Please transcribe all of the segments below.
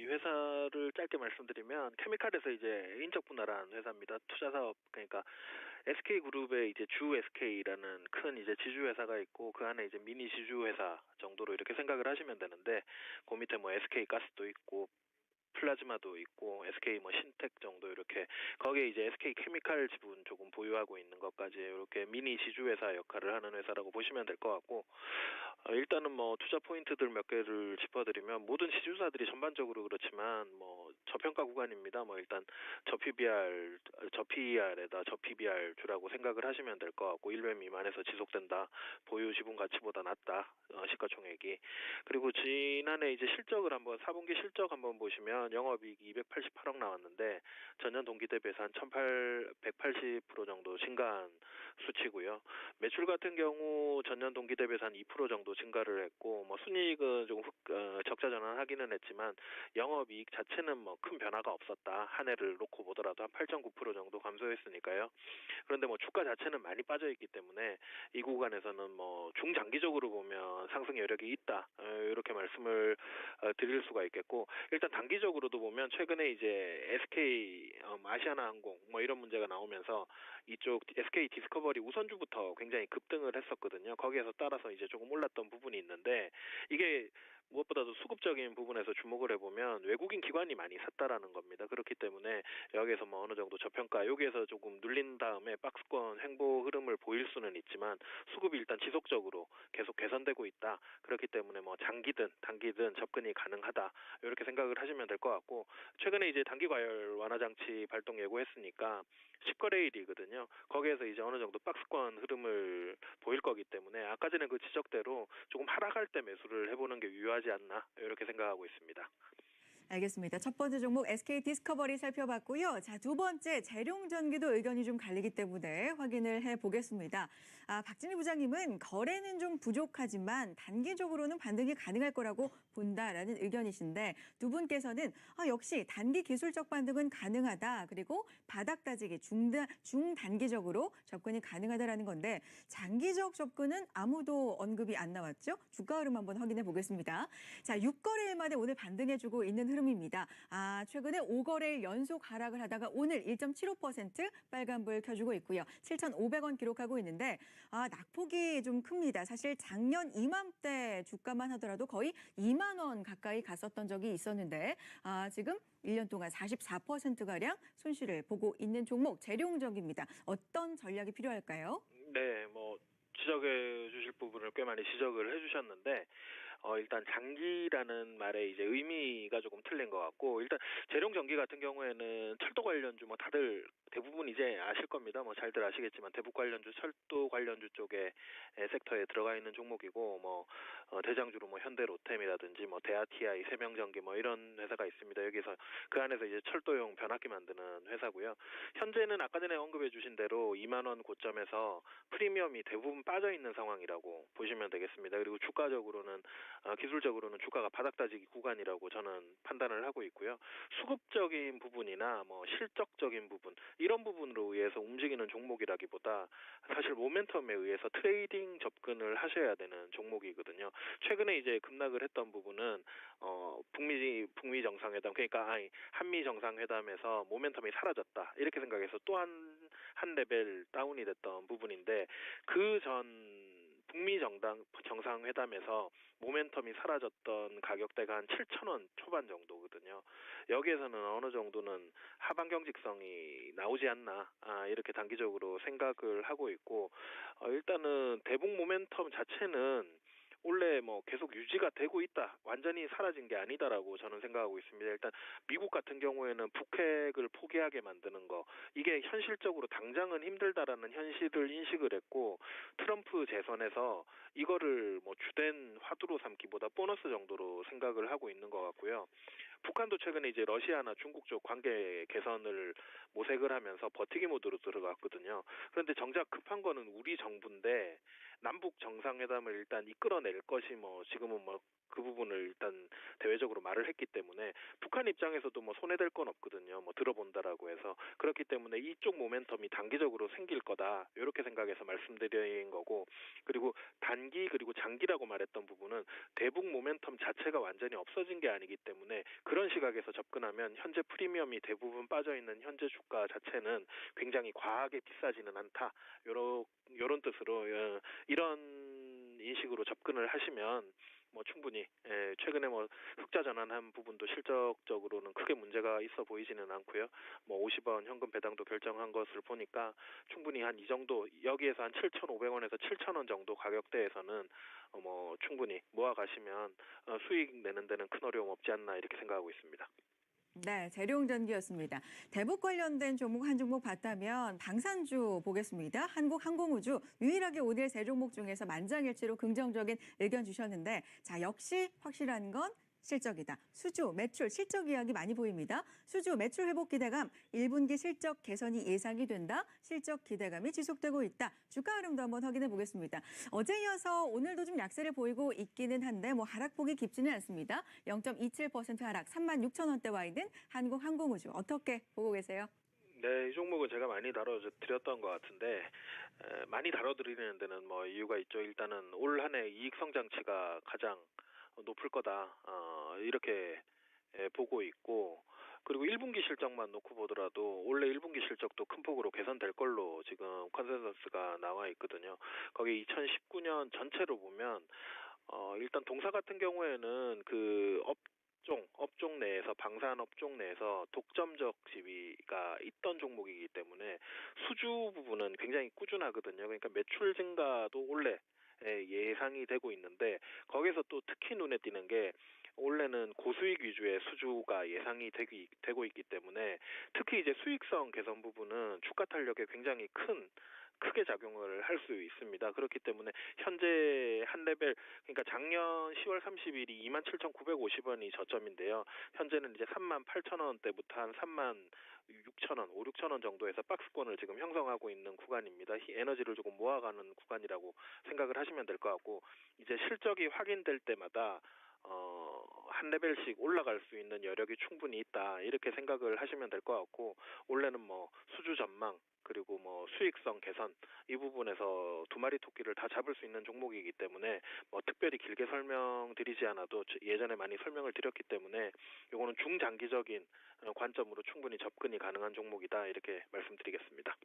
이 회사를 짧게 말씀드리면 케미칼에서 이제 인적 분할한 회사입니다. 투자 사업 그러니까 SK그룹의 이제 주 SK라는 큰 이제 지주 회사가 있고 그 안에 이제 미니 지주 회사 정도로 이렇게 생각을 하시면 되는데 그 밑에 뭐 SK가스도 있고 플라즈마도 있고 SK 뭐 신텍 정도 이렇게 거기에 이제 SK 케미칼 지분 조금 보유하고 있는 것까지 이렇게 미니 지주회사 역할을 하는 회사라고 보시면 될 것 같고 일단은 뭐 투자 포인트들 몇 개를 짚어드리면 모든 지주사들이 전반적으로 그렇지만 뭐 저평가 구간입니다. 뭐 일단 저PBR, 저PER에다 저PBR 주라고 생각을 하시면 될 것 같고 1배 미만에서 지속된다. 보유 지분 가치보다 낮다. 시가총액이. 그리고 지난해 이제 실적을 한번 4분기 실적 한번 보시면 영업이익이 288억 나왔는데 전년 동기 대비해서 한 180% 정도 증가한 수치고요. 매출 같은 경우 전년 동기 대비해서 한 2% 정도 증가를 했고 뭐 순이익은 조금 적자 전환하기는 했지만 영업이익 자체는 뭐 큰 변화가 없었다. 한 해를 놓고 보더라도 한 8.9% 정도 감소했으니까요. 그런데 뭐 주가 자체는 많이 빠져 있기 때문에 이 구간에서는 뭐 중장기적으로 보면 상승 여력이 있다. 이렇게 말씀을 드릴 수가 있겠고 일단 단기적으로도 보면 최근에 이제 SK 아시아나항공 뭐 이런 문제가 나오면서 이쪽 SK 디스커버리 우선주부터 굉장히 급등을 했었거든요. 거기에서 따라서 이제 조금 올랐던 부분이 있는데 이게 무엇보다도 수급적인 부분에서 주목을 해보면 외국인 기관이 많이 샀다라는 겁니다. 그렇기 때문에 여기에서 뭐 어느 정도 저평가 여기에서 조금 눌린 다음에 박스권 횡보 흐름을 보일 수는 있지만 수급이 일단 지속적으로 계속 개선되고 있다. 그렇기 때문에 뭐 장기든 단기든 접근이 가능하다. 이렇게 생각을 하시면 될 것 같고 최근에 이제 단기 과열 완화 장치 발동 예고했으니까 10거래일이거든요. 거기에서 이제 어느 정도 박스권 흐름을 보일 거기 때문에 아까 전에 그 지적대로 조금 하락할 때 매수를 해보는 게 유효하지 않나 이렇게 생각하고 있습니다. 알겠습니다. 첫 번째 종목 SK 디스커버리 살펴봤고요. 자, 두 번째 재룡전기도 의견이 좀 갈리기 때문에 확인을 해보겠습니다. 박진희 부장님은 거래는 좀 부족하지만 단기적으로는 반등이 가능할 거라고 본다라는 의견이신데 두 분께서는 역시 단기 기술적 반등은 가능하다. 그리고 바닥 다지기 중단기적으로 접근이 가능하다라는 건데 장기적 접근은 아무도 언급이 안 나왔죠. 주가 흐름 한번 확인해 보겠습니다. 자, 6거래일 만에 오늘 반등해주고 있는 흐름입니다. 최근에 5거래일 연속 하락을 하다가 오늘 1.75% 빨간불 켜주고 있고요. 7,500원 기록하고 있는데 낙폭이 좀 큽니다. 사실 작년 이맘때 주가만 하더라도 거의 2만 원 가까이 갔었던 적이 있었는데 지금 1년 동안 44%가량 손실을 보고 있는 종목 재룡전기입니다. 어떤 전략이 필요할까요? 네, 뭐 지적해 주실 부분을 꽤 많이 지적을 해주셨는데 일단 장기라는 말에 이제 의미가 조금 틀린 것 같고 일단 재룡전기 같은 경우에는 철도 관련주 뭐 다들 대부분 이제 아실 겁니다. 뭐 잘들 아시겠지만 대북 관련주, 철도 관련주 쪽에 섹터에 들어가 있는 종목이고 뭐 대장주로 뭐 현대로템이라든지 뭐 대아TI, 세명전기 뭐 이런 회사가 있습니다. 여기서 그 안에서 이제 철도용 변압기 만드는 회사고요. 현재는 아까 전에 언급해 주신 대로 2만 원 고점에서 프리미엄이 대부분 빠져 있는 상황이라고 보시면 되겠습니다. 그리고 주가적으로는 기술적으로는 주가가 바닥 다지기 구간이라고 저는 판단을 하고 있고요. 수급적인 부분이나 뭐 실적적인 부분 이런 부분으로 의해서 움직이는 종목이라기보다 사실 모멘텀에 의해서 트레이딩 접근을 하셔야 되는 종목이거든요. 최근에 이제 급락을 했던 부분은 북미 정상회담 그러니까 한미 정상회담에서 모멘텀이 사라졌다 이렇게 생각해서 또 한 레벨 다운이 됐던 부분인데 그 전 북미 정상회담에서 모멘텀이 사라졌던 가격대가 한 7,000원 초반 정도거든요. 여기에서는 어느 정도는 하방 경직성이 나오지 않나 이렇게 단기적으로 생각을 하고 있고 일단은 대북 모멘텀 자체는 원래 뭐 계속 유지가 되고 있다. 완전히 사라진 게 아니다라고 저는 생각하고 있습니다. 일단 미국 같은 경우에는 북핵을 포기하게 만드는 거 이게 현실적으로 당장은 힘들다라는 현실을 인식을 했고 트럼프 재선에서 이거를 뭐 주된 화두로 삼기보다 보너스 정도로 생각을 하고 있는 것 같고요. 북한도 최근에 이제 러시아나 중국 쪽 관계 개선을 모색을 하면서 버티기 모드로 들어갔거든요. 그런데 정작 급한 거는 우리 정부인데 남북 정상회담을 일단 이끌어낼 것이 뭐 지금은 뭐 그 부분을 일단 대외적으로 말을 했기 때문에 북한 입장에서도 뭐 손해될 건 없거든요. 뭐 들어본다라고 해서 그렇기 때문에 이쪽 모멘텀이 단기적으로 생길 거다 이렇게 생각해서 말씀드린 거고 그리고 단기 그리고 장기라고 말했던 부분은 대북 모멘텀 자체가 완전히 없어진 게 아니기 때문에 그런 시각에서 접근하면 현재 프리미엄이 대부분 빠져 있는 현재 주가 자체는 굉장히 과하게 비싸지는 않다. 요런 뜻으로 이런 인식으로 접근을 하시면 뭐 충분히 최근에 뭐 흑자 전환한 부분도 실적적으로는 크게 문제가 있어 보이지는 않고요. 뭐 50원 현금 배당도 결정한 것을 보니까 충분히 한 이 정도 여기에서 한 7,500원에서 7,000원 정도 가격대에서는 뭐 충분히 모아 가시면 수익 내는 데는 큰 어려움 없지 않나 이렇게 생각하고 있습니다. 네, 재룡전기였습니다. 대북 관련된 종목 한 종목 봤다면 방산주 보겠습니다. 한국항공우주 유일하게 오늘 세 종목 중에서 만장일치로 긍정적인 의견 주셨는데 자 역시 확실한 건 실적이다. 수주, 매출, 실적 이야기 많이 보입니다. 수주, 매출 회복 기대감, 1분기 실적 개선이 예상이 된다. 실적 기대감이 지속되고 있다. 주가 흐름도 한번 확인해 보겠습니다. 어제 이어서 오늘도 좀 약세를 보이고 있기는 한데 뭐 하락폭이 깊지는 않습니다. 0.27% 하락, 36,000원대 와 있는 한국항공우주 어떻게 보고 계세요? 네, 이 종목은 제가 많이 다뤄드렸던 것 같은데 많이 다뤄드리는 데는 뭐 이유가 있죠. 일단은 올 한 해 이익 성장치가 가장 높을 거다 이렇게 보고 있고 그리고 1분기 실적만 놓고 보더라도 원래 1분기 실적도 큰 폭으로 개선될 걸로 지금 컨센서스가 나와 있거든요. 거기 2019년 전체로 보면 일단 동사 같은 경우에는 그 업종 내에서 방산 업종 내에서 독점적 지위가 있던 종목이기 때문에 수주 부분은 굉장히 꾸준하거든요. 그러니까 매출 증가도 원래 예상이 되고 있는데 거기서 또 특히 눈에 띄는 게 원래는 고수익 위주의 수주가 예상이 되고 있기 때문에 특히 이제 수익성 개선 부분은 주가 탄력에 굉장히 크게 작용을 할 수 있습니다. 그렇기 때문에 현재 한 레벨 그러니까 작년 10월 30일이 27,950원이 저점인데요. 현재는 이제 38,000원대부터 한 36,000원, 5, 6,000원 정도에서 박스권을 지금 형성하고 있는 구간입니다. 에너지를 조금 모아가는 구간이라고 생각을 하시면 될 것 같고 이제 실적이 확인될 때마다 한 레벨씩 올라갈 수 있는 여력이 충분히 있다 이렇게 생각을 하시면 될 것 같고 원래는 뭐 수주 전망 그리고 뭐 수익성 개선 이 부분에서 두 마리 토끼를 다 잡을 수 있는 종목이기 때문에 뭐 특별히 길게 설명드리지 않아도 예전에 많이 설명을 드렸기 때문에 이거는 중장기적인 관점으로 충분히 접근이 가능한 종목이다 이렇게 말씀드리겠습니다.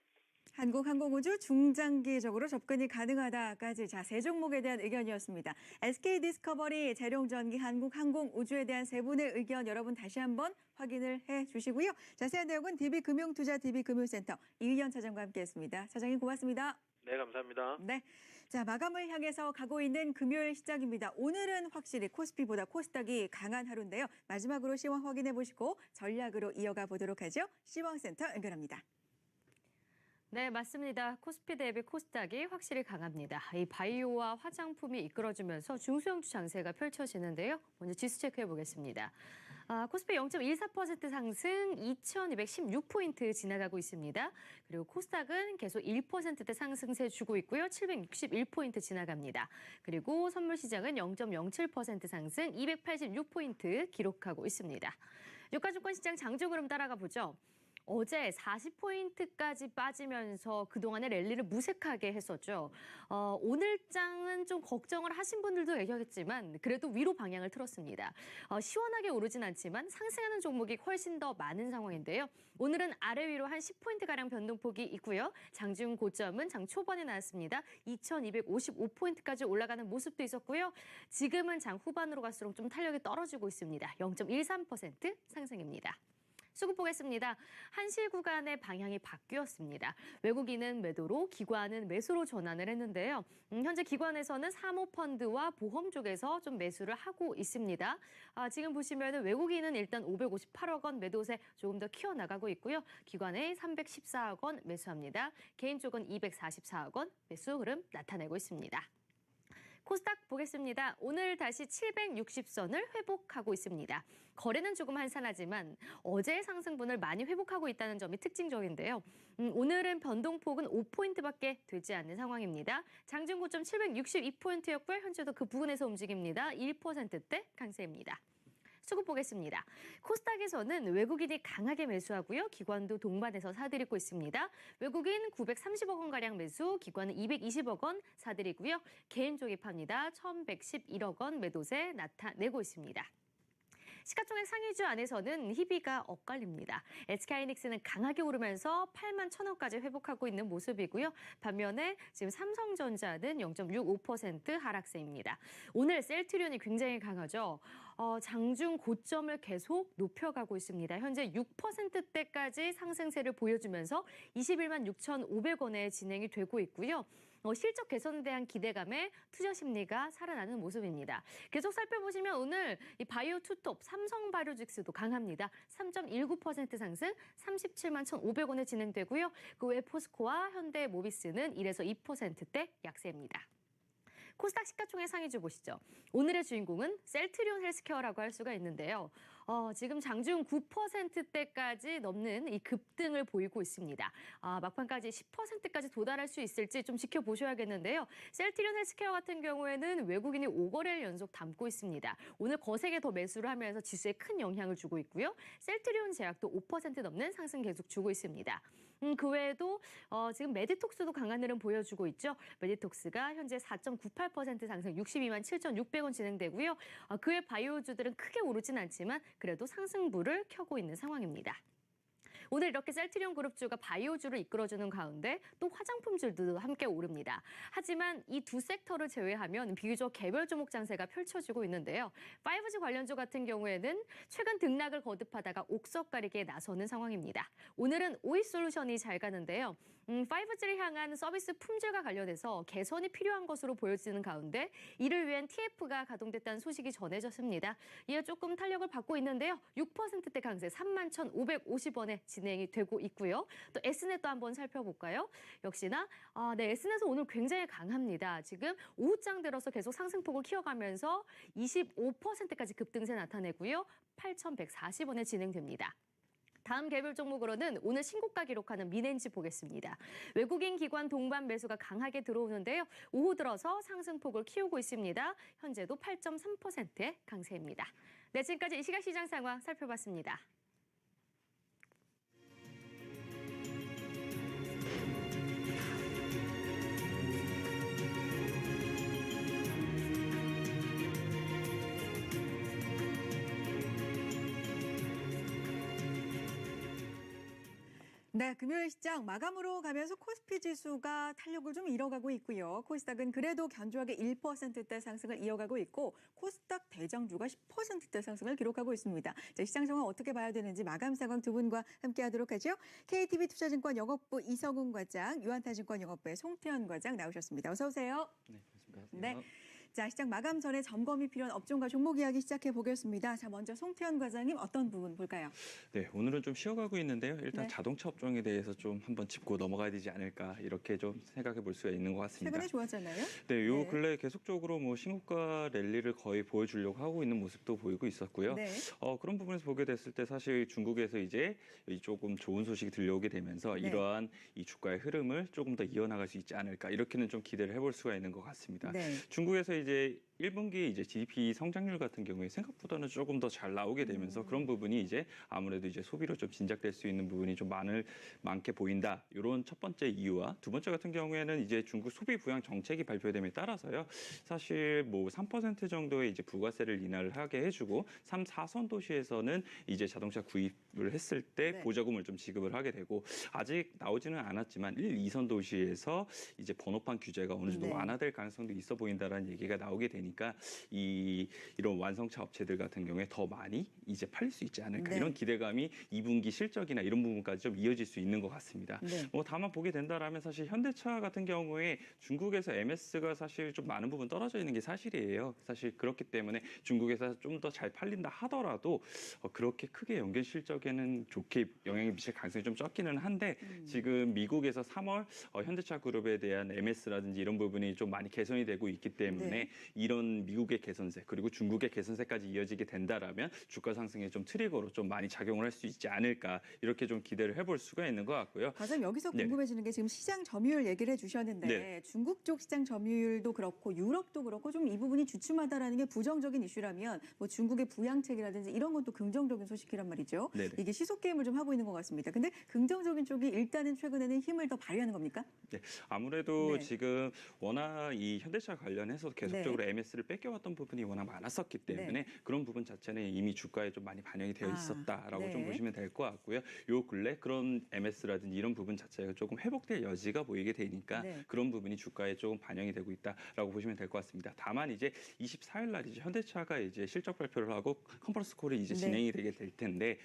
한국항공우주 중장기적으로 접근이 가능하다까지 자, 세 종목에 대한 의견이었습니다. SK디스커버리, 재룡전기, 한국항공우주에 대한 세 분의 의견 여러분 다시 한번 확인을 해주시고요. 자세한 내용은 DB금융투자 DB금융센터 이의연 차장과 함께했습니다. 차장님 고맙습니다. 네, 감사합니다. 네, 자 마감을 향해서 가고 있는 금요일 시장입니다. 오늘은 확실히 코스피보다 코스닥이 강한 하루인데요. 마지막으로 시황 확인해 보시고 전략으로 이어가 보도록 하죠. 시황센터 연결합니다. 네, 맞습니다. 코스피 대비 코스닥이 확실히 강합니다. 이 바이오와 화장품이 이끌어주면서 중소형주 장세가 펼쳐지는데요. 먼저 지수 체크해 보겠습니다. 코스피 0.14% 상승 2,216포인트 지나가고 있습니다. 그리고 코스닥은 계속 1%대 상승세 주고 있고요. 761포인트 지나갑니다. 그리고 선물시장은 0.07% 상승 286포인트 기록하고 있습니다. 유가증권시장 장중 흐름 따라가 보죠. 어제 40포인트까지 빠지면서 그동안의 랠리를 무색하게 했었죠. 오늘 장은 좀 걱정을 하신 분들도 계셨겠지만 그래도 위로 방향을 틀었습니다. 시원하게 오르진 않지만 상승하는 종목이 훨씬 더 많은 상황인데요. 오늘은 아래 위로 한 10포인트가량 변동폭이 있고요. 장중 고점은 장 초반에 나왔습니다. 2,255포인트까지 올라가는 모습도 있었고요. 지금은 장 후반으로 갈수록 좀 탄력이 떨어지고 있습니다. 0.13% 상승입니다. 수급 보겠습니다. 한시 구간의 방향이 바뀌었습니다. 외국인은 매도로, 기관은 매수로 전환을 했는데요. 현재 기관에서는 사모펀드와 보험 쪽에서 좀 매수를 하고 있습니다. 지금 보시면 외국인은 일단 558억 원 매도세 조금 더 키워나가고 있고요. 기관에 314억 원 매수합니다. 개인 쪽은 244억 원 매수 흐름 나타내고 있습니다. 코스닥 보겠습니다. 오늘 다시 760선을 회복하고 있습니다. 거래는 조금 한산하지만 어제의 상승분을 많이 회복하고 있다는 점이 특징적인데요. 오늘은 변동폭은 5포인트밖에 되지 않는 상황입니다. 장중 고점 762포인트였고요. 현재도 그 부근에서 움직입니다. 1%대 강세입니다. 수급 보겠습니다. 코스닥에서는 외국인이 강하게 매수하고요. 기관도 동반해서 사들이고 있습니다. 외국인 930억 원가량 매수, 기관은 220억 원 사들이고요. 개인 쪽이 팝니다. 1111억 원 매도세 나타내고 있습니다. 시가총액 상위주 안에서는 희비가 엇갈립니다. SK하이닉스는 강하게 오르면서 8만 1,000원까지 회복하고 있는 모습이고요. 반면에 지금 삼성전자는 0.65% 하락세입니다. 오늘 셀트리온이 굉장히 강하죠. 장중 고점을 계속 높여가고 있습니다. 현재 6%대까지 상승세를 보여주면서 21만 6,500원에 진행이 되고 있고요. 실적 개선에 대한 기대감에 투자 심리가 살아나는 모습입니다. 계속 살펴보시면 오늘 이 바이오 투톱 삼성바이오직스도 강합니다. 3.19% 상승 37만 1,500원에 진행되고요. 그 외 포스코와 현대모비스는 1에서 2%대 약세입니다. 코스닥 시가총액 상위주 보시죠. 오늘의 주인공은 셀트리온 헬스케어라고 할 수가 있는데요. 지금 장중 9%대까지 넘는 이 급등을 보이고 있습니다. 막판까지 10%까지 도달할 수 있을지 좀 지켜보셔야겠는데요. 셀트리온 헬스케어 같은 경우에는 외국인이 5거래를 연속 담고 있습니다. 오늘 거세게 더 매수를 하면서 지수에 큰 영향을 주고 있고요. 셀트리온 제약도 5% 넘는 상승 계속 주고 있습니다. 그 외에도 지금 메디톡스도 강한 흐름 보여주고 있죠. 메디톡스가 현재 4.98% 상승 62만 7,600원 진행되고요. 그 외 바이오주들은 크게 오르진 않지만 그래도 상승부를 켜고 있는 상황입니다. 오늘 이렇게 셀트리온 그룹주가 바이오주를 이끌어주는 가운데 또 화장품주들도 함께 오릅니다. 하지만 이 두 섹터를 제외하면 비교적 개별 종목 장세가 펼쳐지고 있는데요. 5G 관련주 같은 경우에는 최근 등락을 거듭하다가 옥석 가리기에 나서는 상황입니다. 오늘은 오이솔루션이 잘 가는데요. 5G를 향한 서비스 품질과 관련해서 개선이 필요한 것으로 보여지는 가운데 이를 위한 TF가 가동됐다는 소식이 전해졌습니다. 이에 조금 탄력을 받고 있는데요. 6%대 강세 31,550원에 진행이 되고 있고요. 또 S넷도 한번 살펴볼까요? 역시나 S넷은 오늘 굉장히 강합니다. 지금 오후장 들어서 계속 상승폭을 키워가면서 25%까지 급등세 나타내고요. 8,140원에 진행됩니다. 다음 개별 종목으로는 오늘 신고가 기록하는 민엔지 보겠습니다. 외국인 기관 동반 매수가 강하게 들어오는데요. 오후 들어서 상승폭을 키우고 있습니다. 현재도 8.3%의 강세입니다. 네, 지금까지 이 시각 시장 상황 살펴봤습니다. 네, 금요일 시장 마감으로 가면서 코스피 지수가 탄력을 좀 잃어가고 있고요. 코스닥은 그래도 견조하게 1%대 상승을 이어가고 있고 코스닥 대장주가 10%대 상승을 기록하고 있습니다. 자, 시장 상황 어떻게 봐야 되는지 마감 상황 두 분과 함께하도록 하죠. KTB 투자증권 영업부 이성훈 과장, 유한타증권 영업부의 송태현 과장 나오셨습니다. 어서 오세요. 네, 반갑습니다. 네. 자, 시장 마감 전에 점검이 필요한 업종과 종목 이야기 시작해 보겠습니다. 자, 먼저 송태현 과장님 어떤 부분 볼까요? 네, 오늘은 좀 쉬어가고 있는데요. 일단 네. 자동차 업종에 대해서 좀 한번 짚고 넘어가야 되지 않을까 이렇게 좀 생각해 볼 수가 있는 것 같습니다. 최근에 좋았잖아요. 네, 요 네. 근래 계속적으로 뭐 신고가 랠리를 거의 보여주려고 하고 있는 모습도 보이고 있었고요. 네. 그런 부분에서 보게 됐을 때 사실 중국에서 이제 조금 좋은 소식이 들려오게 되면서 네. 이러한 이 주가의 흐름을 조금 더 이어나갈 수 있지 않을까 이렇게는 좀 기대를 해볼 수가 있는 것 같습니다. 네. 중국에서 이제 1분기 이제 GDP 성장률 같은 경우에 생각보다는 조금 더 잘 나오게 되면서 그런 부분이 이제 아무래도 이제 소비로 좀 진작될 수 있는 부분이 좀 많게 보인다. 이런 첫 번째 이유와 두 번째 같은 경우에는 이제 중국 소비 부양 정책이 발표됨에 따라서요. 사실 뭐 3% 정도의 이제 부가세를 인하를 하게 해주고 3, 4선 도시에서는 이제 자동차 구입을 했을 때 네. 보조금을 좀 지급을 하게 되고 아직 나오지는 않았지만 1, 2선 도시에서 이제 번호판 규제가 어느 정도 네. 완화될 가능성도 있어 보인다라는 얘기가 나오게 되니 보니까 이런 완성차 업체들 같은 경우에 더 많이 이제 팔릴 수 있지 않을까 네. 이런 기대감이 2분기 실적이나 이런 부분까지 좀 이어질 수 있는 것 같습니다. 네. 다만 보게 된다라면 사실 현대차 같은 경우에 중국에서 MS가 사실 좀 많은 부분 떨어져 있는 게 사실이에요. 사실 그렇기 때문에 중국에서 좀 더 잘 팔린다 하더라도 그렇게 크게 연결 실적에는 좋게 영향을 미칠 가능성이 좀 적기는 한데 지금 미국에서 3월 현대차 그룹에 대한 MS라든지 이런 부분이 좀 많이 개선이 되고 있기 때문에 네. 이런 미국의 개선세 그리고 중국의 개선세까지 이어지게 된다라면 주가 상승에 좀 트리거로 좀 많이 작용을 할 수 있지 않을까 이렇게 좀 기대를 해볼 수가 있는 것 같고요. 과장님 여기서 네. 궁금해지는 게 지금 시장 점유율 얘기를 해주셨는데 네. 중국 쪽 시장 점유율도 그렇고 유럽도 그렇고 좀 이 부분이 주춤하다라는 게 부정적인 이슈라면 뭐 중국의 부양책이라든지 이런 것도 긍정적인 소식이란 말이죠. 네네. 이게 시속 게임을 좀 하고 있는 것 같습니다. 근데 긍정적인 쪽이 일단은 최근에는 힘을 더 발휘하는 겁니까? 네, 아무래도 네. 지금 워낙 이 현대차 관련해서 계속적으로 MS를 뺏겨왔던 부분이 워낙 많았었기 때문에 네. 그런 부분 자체는 이미 주가에 좀 많이 반영이 되어 있었다라고 네. 좀 보시면 될 것 같고요. 요 근래 그런 MS라든지 이런 부분 자체가 조금 회복될 여지가 보이게 되니까 네. 그런 부분이 주가에 조금 반영이 되고 있다라고 보시면 될 것 같습니다. 다만 이제 24일 날 이제 현대차가 이제 실적 발표를 하고 컨퍼런스 콜이 이제 네. 진행이 되게 될 텐데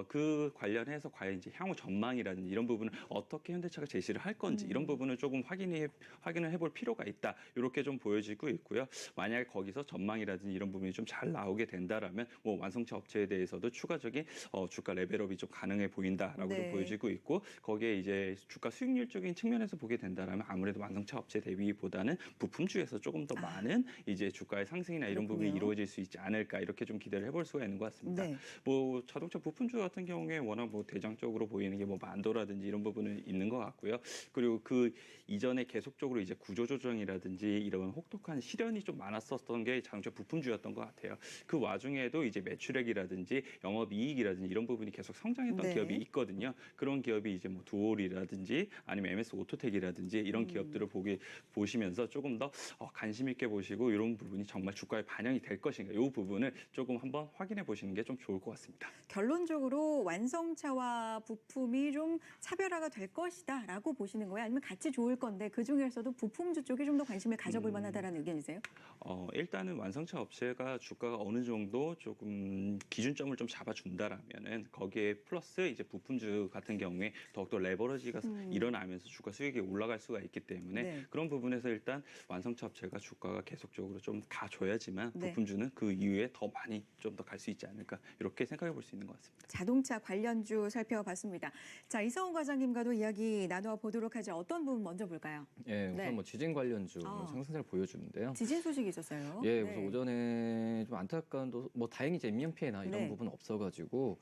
그 관련해서 과연 이제 향후 전망이라든지 이런 부분을 어떻게 현대차가 제시를 할 건지 이런 부분을 조금 확인을 해볼 필요가 있다. 이렇게 좀 보여지고 있고요. 만약에 거기서 전망이라든지 이런 부분이 좀 잘 나오게 된다라면 뭐 완성차 업체에 대해서도 추가적인 주가 레벨업이 좀 가능해 보인다라고 네. 좀 보여지고 있고 거기에 이제 주가 수익률적인 측면에서 보게 된다라면 아무래도 완성차 업체 대비보다는 부품주에서 조금 더 많은 이제 주가의 상승이나 이런 부분이 그렇군요. 이루어질 수 있지 않을까 이렇게 좀 기대를 해볼 수가 있는 것 같습니다. 네. 뭐 자동차 부품주 같은 경우에 워낙 뭐 대장적으로 보이는 게 뭐 만도라든지 이런 부분은 있는 것 같고요. 그리고 그 이전에 계속적으로 이제 구조조정이라든지 이런 혹독한 시련이 좀 많았었던 게 자동차 부품주였던 것 같아요. 그 와중에도 이제 매출액이라든지 영업이익이라든지 이런 부분이 계속 성장했던 네. 기업이 있거든요. 그런 기업이 이제 뭐 두올이라든지 아니면 MS 오토텍이라든지 이런 기업들을 보시면서 조금 더 관심 있게 보시고 이런 부분이 정말 주가에 반영이 될 것인가 이 부분을 조금 한번 확인해 보시는 게 좀 좋을 것 같습니다. 결론적으로 완성차와 부품이 좀 차별화가 될 것이다라고 보시는 거예요? 아니면 같이 좋을 건데 그중에서도 부품주 쪽에 좀 더 관심을 가져볼 만하다라는 의견이세요? 일단은 완성차 업체가 주가가 어느 정도 조금 기준점을 좀 잡아준다라면은 거기에 플러스 이제 부품주 같은 경우에 더욱더 레버리지가 일어나면서 주가 수익이 올라갈 수가 있기 때문에 네. 그런 부분에서 일단 완성차 업체가 주가가 계속적으로 좀 가줘야지만 네. 부품주는 그 이후에 더 많이 좀 더 갈 수 있지 않을까 이렇게 생각해 볼 수 있는 것 같습니다. 자동차 관련주 살펴봤습니다. 자, 이성훈 과장님과도 이야기 나누어 보도록 하죠. 어떤 부분 먼저 볼까요? 예, 우선 네. 뭐 지진 관련주 아. 상승세를 보여주는데요. 지진 소식이 있었어요. 예, 네. 그래서 오전에 좀 안타까운 뭐 다행히 이제 인명 피해나 이런 네. 부분은 없어가지고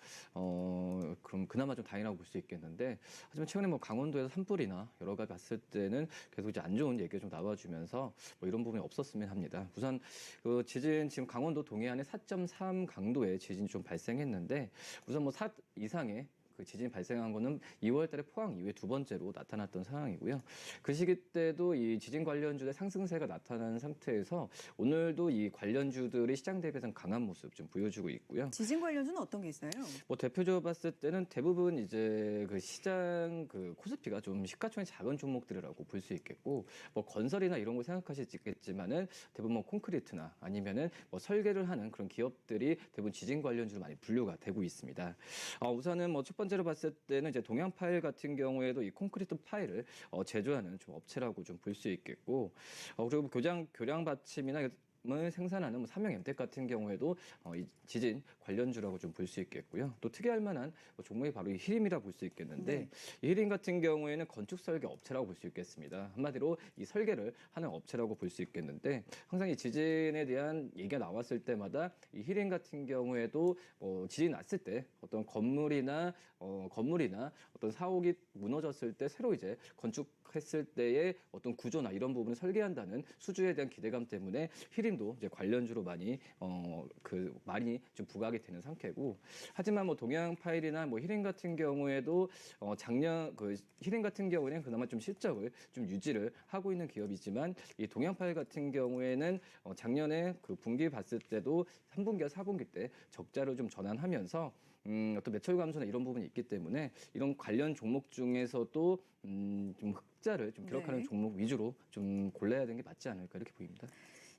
그럼 그나마 좀 다행이라고 볼 수 있겠는데 하지만 최근에 뭐 강원도에서 산불이나 여러 가지 봤을 때는 계속 이제 안 좋은 얘기가 좀 나와주면서 뭐 이런 부분이 없었으면 합니다. 우선 그 지진 지금 강원도 동해안에 4.3 강도의 지진이 좀 발생했는데 우선 뭐 4 이상의 그 지진이 발생한 거는 2월 달에 포항 이후에 두 번째로 나타났던 상황이고요. 그 시기 때도 이 지진 관련주의 상승세가 나타난 상태에서 오늘도 이 관련주들이 시장 대비해서는 강한 모습 좀 보여주고 있고요. 지진 관련주는 어떤 게 있어요? 뭐 대표적으로 봤을 때는 대부분 이제 그 시장 그 코스피가 좀 시가총액 작은 종목들이라고 볼 수 있겠고 뭐 건설이나 이런 거 생각하시겠지만은 대부분 뭐 콘크리트나 아니면은 뭐 설계를 하는 그런 기업들이 대부분 지진 관련주로 많이 분류가 되고 있습니다. 우선은 뭐 첫 번째로 봤을 때는 이제 동양 파일 같은 경우에도 이 콘크리트 파일을 제조하는 좀 업체라고 좀 볼 수 있겠고 그리고 교량 받침이나 을 생산하는 뭐 삼형 엠텍 같은 경우에도 이 지진 관련주라고 좀 볼 수 있겠고요. 또 특이할 만한 종목이 바로 이 히림이라 볼 수 있겠는데 네. 이 히림 같은 경우에는 건축 설계 업체라고 볼 수 있겠습니다. 한마디로 이 설계를 하는 업체라고 볼 수 있겠는데 항상 이 지진에 대한 얘기가 나왔을 때마다 이 히림 같은 경우에도 지진 났을 때 어떤 건물이나 어떤 사옥이 무너졌을 때 새로 이제 건축했을 때의 어떤 구조나 이런 부분을 설계한다는 수주에 대한 기대감 때문에 히림도 이제 관련주로 많이 많이 좀 부각이 되는 상태고 하지만 뭐 동양 파일이나 뭐 히림 같은 경우에도 작년 그 히림 같은 경우에는 그나마 좀 실적을 좀 유지를 하고 있는 기업이지만 이 동양 파일 같은 경우에는 작년에 그 분기 봤을 때도 3분기와 4분기 때 적자를 좀 전환하면서 어떤 매출 감소나 이런 부분이 있기 때문에 이런 관련 종목 중에서도 좀 흑자를 좀 기록하는 네. 종목 위주로 좀 골라야 되는 게 맞지 않을까 이렇게 보입니다.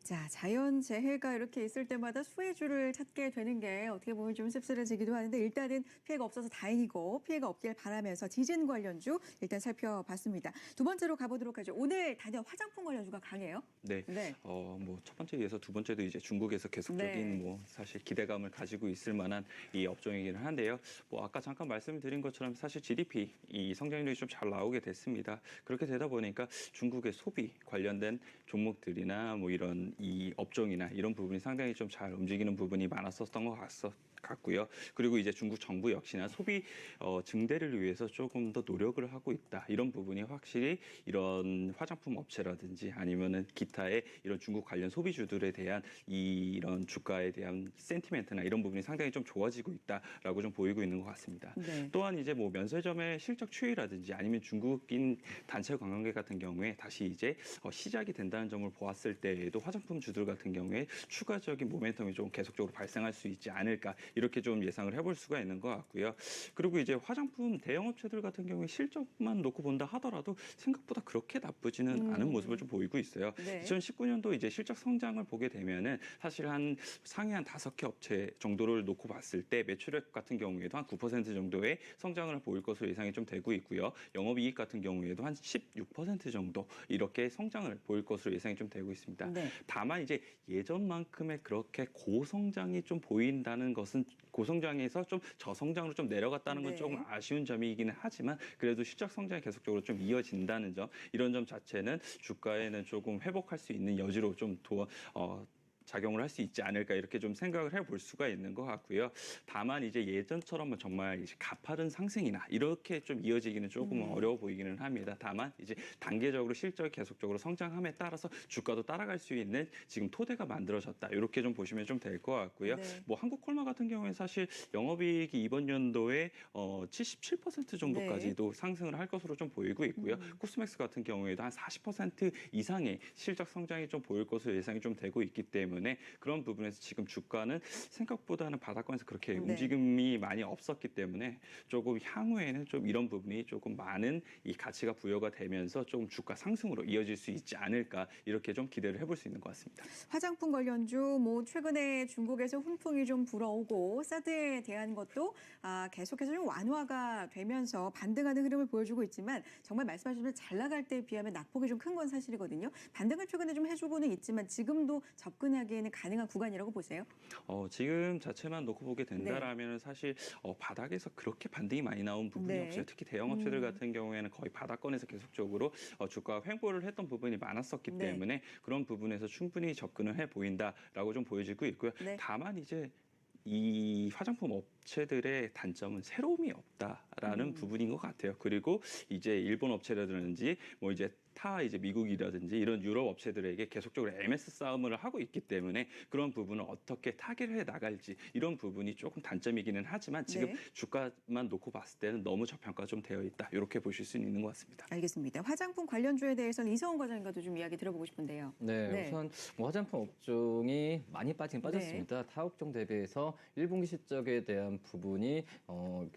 자, 자연재해가 이렇게 있을 때마다 수혜주를 찾게 되는 게 어떻게 보면 좀 씁쓸해지기도 하는데 일단은 피해가 없어서 다행이고 피해가 없길 바라면서 지진 관련주 일단 살펴봤습니다. 두 번째로 가보도록 하죠. 오늘 단연 화장품 관련주가 강해요. 네. 네. 뭐 첫 번째에 이어서 두 번째도 이제 중국에서 계속적인 네. 뭐 사실 기대감을 가지고 있을 만한 이 업종이기는 한데요. 뭐 아까 잠깐 말씀드린 것처럼 사실 GDP 이 성장률이 좀 잘 나오게 됐습니다. 그렇게 되다 보니까 중국의 소비 관련된 종목들이나 뭐 이런 이 업종이나 이런 부분이 상당히 좀 잘 움직이는 부분이 많았었던 것 같고요. 그리고 이제 중국 정부 역시나 소비 증대를 위해서 조금 더 노력을 하고 있다. 이런 부분이 확실히 이런 화장품 업체라든지 아니면은 기타의 이런 중국 관련 소비주들에 대한 이런 주가에 대한 센티멘트나 이런 부분이 상당히 좀 좋아지고 있다라고 좀 보이고 있는 것 같습니다. 네. 또한 이제 뭐 면세점의 실적 추이라든지 아니면 중국인 단체 관광객 같은 경우에 다시 이제 시작이 된다는 점을 보았을 때에도 화장품 주들 같은 경우에 추가적인 모멘텀이 좀 계속적으로 발생할 수 있지 않을까 이렇게 좀 예상을 해볼 수가 있는 것 같고요. 그리고 이제 화장품 대형업체들 같은 경우에 실적만 놓고 본다 하더라도 생각보다 그렇게 나쁘지는 않은 모습을 좀 보이고 있어요. 네. 2019년도 이제 실적 성장을 보게 되면은 사실 한 상위 한 5개 업체 정도를 놓고 봤을 때 매출액 같은 경우에도 한 9% 정도의 성장을 보일 것으로 예상이 좀 되고 있고요. 영업이익 같은 경우에도 한 16% 정도 이렇게 성장을 보일 것으로 예상이 좀 되고 있습니다. 네. 다만 이제 예전만큼의 그렇게 고성장이 좀 보인다는 것은 고성장에서 좀 저성장으로 좀 내려갔다는 건 네. 조금 아쉬운 점이기는 하지만 그래도 실적 성장이 계속적으로 좀 이어진다는 점 이런 점 자체는 주가에는 조금 회복할 수 있는 여지로 좀 작용을 할 수 있지 않을까 이렇게 좀 생각을 해볼 수가 있는 것 같고요. 다만 이제 예전처럼 정말 이제 가파른 상승이나 이렇게 좀 이어지기는 조금 어려워 보이기는 합니다. 다만 이제 단계적으로 실적이 계속적으로 성장함에 따라서 주가도 따라갈 수 있는 지금 토대가 만들어졌다. 이렇게 좀 보시면 좀 될 것 같고요. 네. 뭐 한국콜마 같은 경우에 사실 영업이익이 이번 연도에 77% 정도까지도 상승을 할 것으로 좀 보이고 있고요. 코스맥스 같은 경우에도 한 40% 이상의 실적 성장이 좀 보일 것으로 예상이 좀 되고 있기 때문에 그런 부분에서 지금 주가는 생각보다는 바닥권에서 그렇게 네. 움직임이 많이 없었기 때문에 조금 향후에는 좀 이런 부분이 조금 많은 이 가치가 부여가 되면서 조금 주가 상승으로 이어질 수 있지 않을까 이렇게 좀 기대를 해볼 수 있는 것 같습니다. 화장품 관련주 뭐 최근에 중국에서 훈풍이 좀 불어오고 사드에 대한 것도 계속해서 좀 완화가 되면서 반등하는 흐름을 보여주고 있지만 정말 말씀하신 대로 잘 나갈 때에 비하면 낙폭이 좀 큰 건 사실이거든요. 반등을 최근에 좀 해주고는 있지만 지금도 접근하기에는 가능한 구간이라고 보세요? 지금 자체만 놓고 보게 된다라면 사실 바닥에서 그렇게 반등이 많이 나온 부분이 네. 없어요. 특히 대형업체들 같은 경우에는 거의 바닥권에서 계속적으로 주가 횡보를 했던 부분이 많았었기 네. 때문에 그런 부분에서 충분히 접근을 해 보인다라고 좀 보여지고 있고요. 네. 다만 이제 이 화장품 업체들의 단점은 새로움이 없다라는 부분인 것 같아요. 그리고 이제 일본 업체라든지 뭐 이제 이제 미국이라든지 이런 유럽 업체들에게 계속적으로 MS 싸움을 하고 있기 때문에 그런 부분을 어떻게 타개를 해 나갈지 이런 부분이 조금 단점이기는 하지만 지금 네. 주가만 놓고 봤을 때는 너무 저평가 좀 되어 있다. 이렇게 보실 수 있는 것 같습니다. 알겠습니다. 화장품 관련주에 대해서는 이성훈 과장님과도 좀 이야기 들어보고 싶은데요. 네, 네. 우선 뭐 화장품 업종이 많이 빠졌습니다. 타 업종 대비해서 1분기 실적에 대한 부분이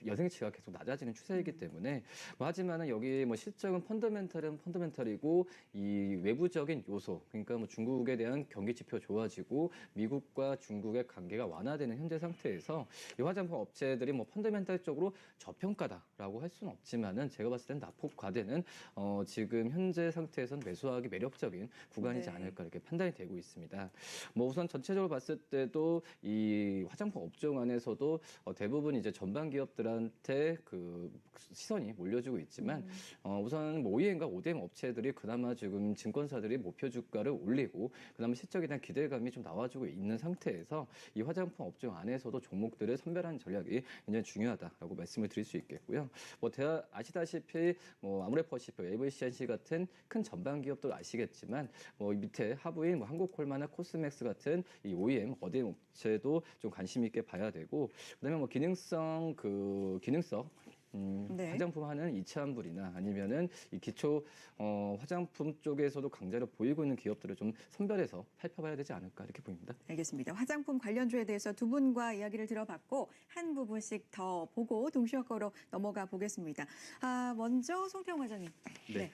예상치가 계속 낮아지는 추세이기 때문에 하지만은 여기 뭐 실적은 펀더멘털이고 이 외부적인 요소 그러니까 뭐 중국에 대한 경기 지표 좋아지고 미국과 중국의 관계가 완화되는 현재 상태에서 이 화장품 업체들이 뭐 펀더멘털적으로 저평가다라고 할 수는 없지만은 제가 봤을 때는 낙폭 과대는 지금 현재 상태에서는 매수하기 매력적인 구간이지 네. 않을까 이렇게 판단이 되고 있습니다. 뭐 우선 전체적으로 봤을 때도 이 화장품 업종 안에서도 대부분 이제 전방 기업들한테 그 시선이 몰려지고 있지만 우선 뭐 OEM과 ODM 업체들이 그나마 지금 증권사들이 목표 주가를 올리고 그나마 실적에 대한 기대감이 좀 나와주고 있는 상태에서 이 화장품 업종 안에서도 종목들을 선별하는 전략이 굉장히 중요하다라고 말씀을 드릴 수 있겠고요. 뭐 아시다시피 뭐 아모레퍼시픽, LVCNC 같은 큰 전방 기업도 아시겠지만 뭐 밑에 하부인 뭐 한국콜마나 코스맥스 같은 이 OEM, ODM 업체도 좀 관심 있게 봐야 되고 그다음에 뭐 기능성 네. 화장품 하는 이차한불이나 아니면은 이 기초 화장품 쪽에서도 강자를 보이고 있는 기업들을 좀 선별해서 살펴봐야 되지 않을까 이렇게 보입니다. 알겠습니다. 화장품 관련주에 대해서 두 분과 이야기를 들어봤고 한 부분씩 더 보고 동시효과로 넘어가 보겠습니다. 먼저 송태영 과장님. 네.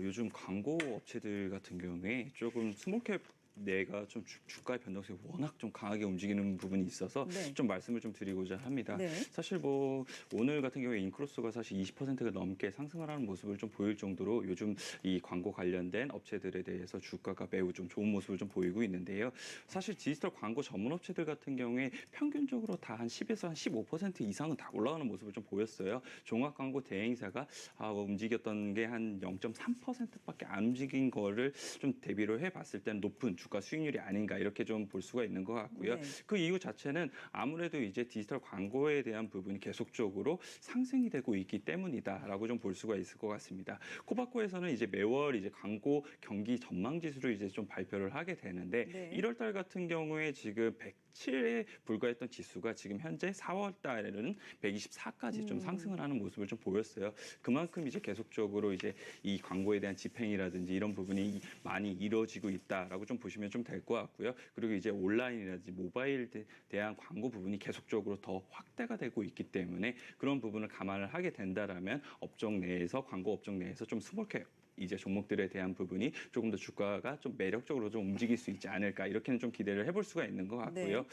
요즘 광고 업체들 같은 경우에 조금 스몰캡 내가 좀 주가의 변동성이 워낙 좀 강하게 움직이는 부분이 있어서 네. 좀 말씀을 좀 드리고자 합니다. 네. 사실 뭐 오늘 같은 경우에 인크로스가 사실 20%가 넘게 상승을 하는 모습을 좀 보일 정도로 요즘 이 광고 관련된 업체들에 대해서 주가가 매우 좀 좋은 모습을 좀 보이고 있는데요. 사실 디지털 광고 전문 업체들 같은 경우에 평균적으로 다 한 10에서 한 15% 이상은 다 올라가는 모습을 좀 보였어요. 종합 광고 대행사가 움직였던 게 한 0.3%밖에 안 움직인 거를 좀 대비로 해봤을 때는 높은 주가 수익률이 아닌가 이렇게 좀 볼 수가 있는 것 같고요. 네. 그 이유 자체는 아무래도 이제 디지털 광고에 대한 부분이 계속적으로 상승이 되고 있기 때문이다라고 좀 볼 수가 있을 것 같습니다. 코바코에서는 이제 매월 이제 광고 경기 전망 지수를 이제 좀 발표를 하게 되는데 네. 1월 달 같은 경우에 지금 107에 불과했던 지수가 지금 현재 4월 달에는 124까지 좀 상승을 하는 모습을 좀 보였어요. 그만큼 이제 계속적으로 이제 이 광고에 대한 집행이라든지 이런 부분이 많이 이루어지고 있다라고 좀 보시면 좀 될 것 같고요. 그리고 이제 온라인이라든지 모바일에 대한 광고 부분이 계속적으로 더 확대가 되고 있기 때문에 그런 부분을 감안을 하게 된다라면 업종 내에서 광고 업종 내에서 좀 스몰캡 이제 종목들에 대한 부분이 조금 더 주가가 좀 매력적으로 좀 움직일 수 있지 않을까 이렇게는 좀 기대를 해볼 수가 있는 것 같고요.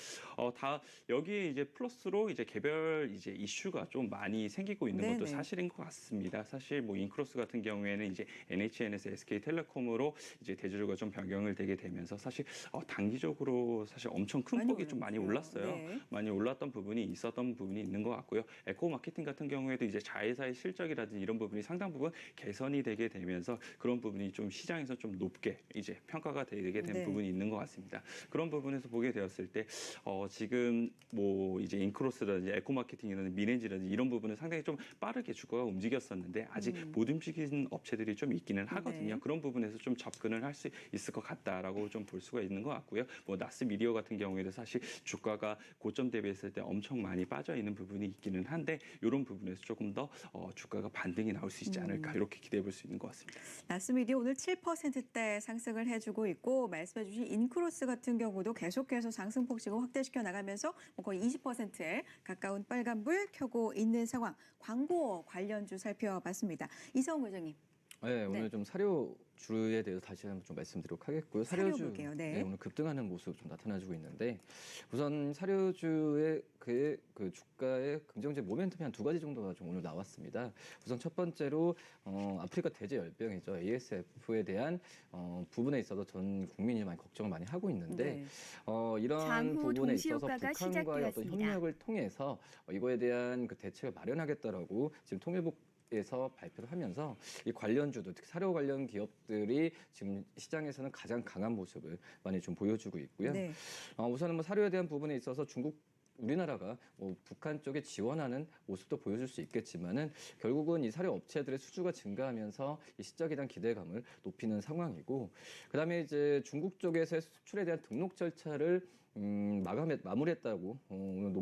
다 여기에 이제 플러스로 이제 개별 이제 이슈가 좀 많이 생기고 있는 것도 네네. 사실인 것 같습니다. 사실 뭐 인크로스 같은 경우에는 이제 NHN에서 SK텔레콤으로 이제 대주주가 좀 변경을 되게 되면서 사실 단기적으로 사실 엄청 큰 많이 폭이 좀 많이 올랐어요. 올랐어요. 네. 많이 올랐던 부분이 있었던 부분이 있는 것 같고요. 에코 마케팅 같은 경우에도 이제 자회사의 실적이라든지 이런 부분이 상당 부분 개선이 되게 되면서 그런 부분이 좀 시장에서 좀 높게 이제 평가가 되게 된 네. 부분이 있는 것 같습니다. 그런 부분에서 보게 되었을 때 지금 뭐 이제 인크로스라든지 에코 마케팅이라든지 미렌지라든지 이런 부분은 상당히 좀 빠르게 주가가 움직였었는데 아직 못 움직이는 업체들이 좀 있기는 하거든요. 네. 그런 부분에서 좀 접근을 할 수 있을 것 같다라고 좀 볼 수가 있는 것 같고요. 뭐 나스 미디어 같은 경우에도 사실 주가가 고점 대비했을 때 엄청 많이 빠져 있는 부분이 있기는 한데 이런 부분에서 조금 더 주가가 반등이 나올 수 있지 않을까 이렇게 기대해 볼 수 있는 것 같습니다. 나스미디어 오늘 7%대 상승을 해주고 있고 말씀해주신 인크로스 같은 경우도 계속해서 상승 폭식을 확대시켜 나가면서 거의 20%에 가까운 빨간불 켜고 있는 상황. 광고 관련주 살펴봤습니다. 이성훈 회장님. 네, 오늘 좀 사료주에 대해서 다시 한번 좀 말씀드리도록 하겠고요. 사료 볼게요. 네. 오늘 급등하는 모습 좀 나타나주고 있는데 우선 사료주의 그 주가의 긍정적 모멘텀이 한 두 가지 정도가 좀 오늘 나왔습니다. 우선 첫 번째로 아프리카 돼지 열병이죠. ASF에 대한 부분에 있어서 전 국민이 많이 걱정을 많이 하고 있는데 네. 이런 장후 부분에 있어서 동시효과가 북한과의 어떤 시작되었습니다. 협력을 통해서 이거에 대한 그 대책을 마련하겠다라고 지금 통일부에서 발표를 하면서 이 관련주도 특히 사료 관련 기업들이 지금 시장에서는 가장 강한 모습을 많이 좀 보여주고 있고요. 네. 우선은 뭐 사료에 대한 부분에 있어서 우리나라가 북한 쪽에 지원하는 모습도 보여줄 수 있겠지만은 결국은 이 사료 업체들의 수주가 증가하면서 이 시장에 대한 기대감을 높이는 상황이고, 그다음에 이제 중국 쪽에서의 수출에 대한 등록 절차를 마무리했다고 오늘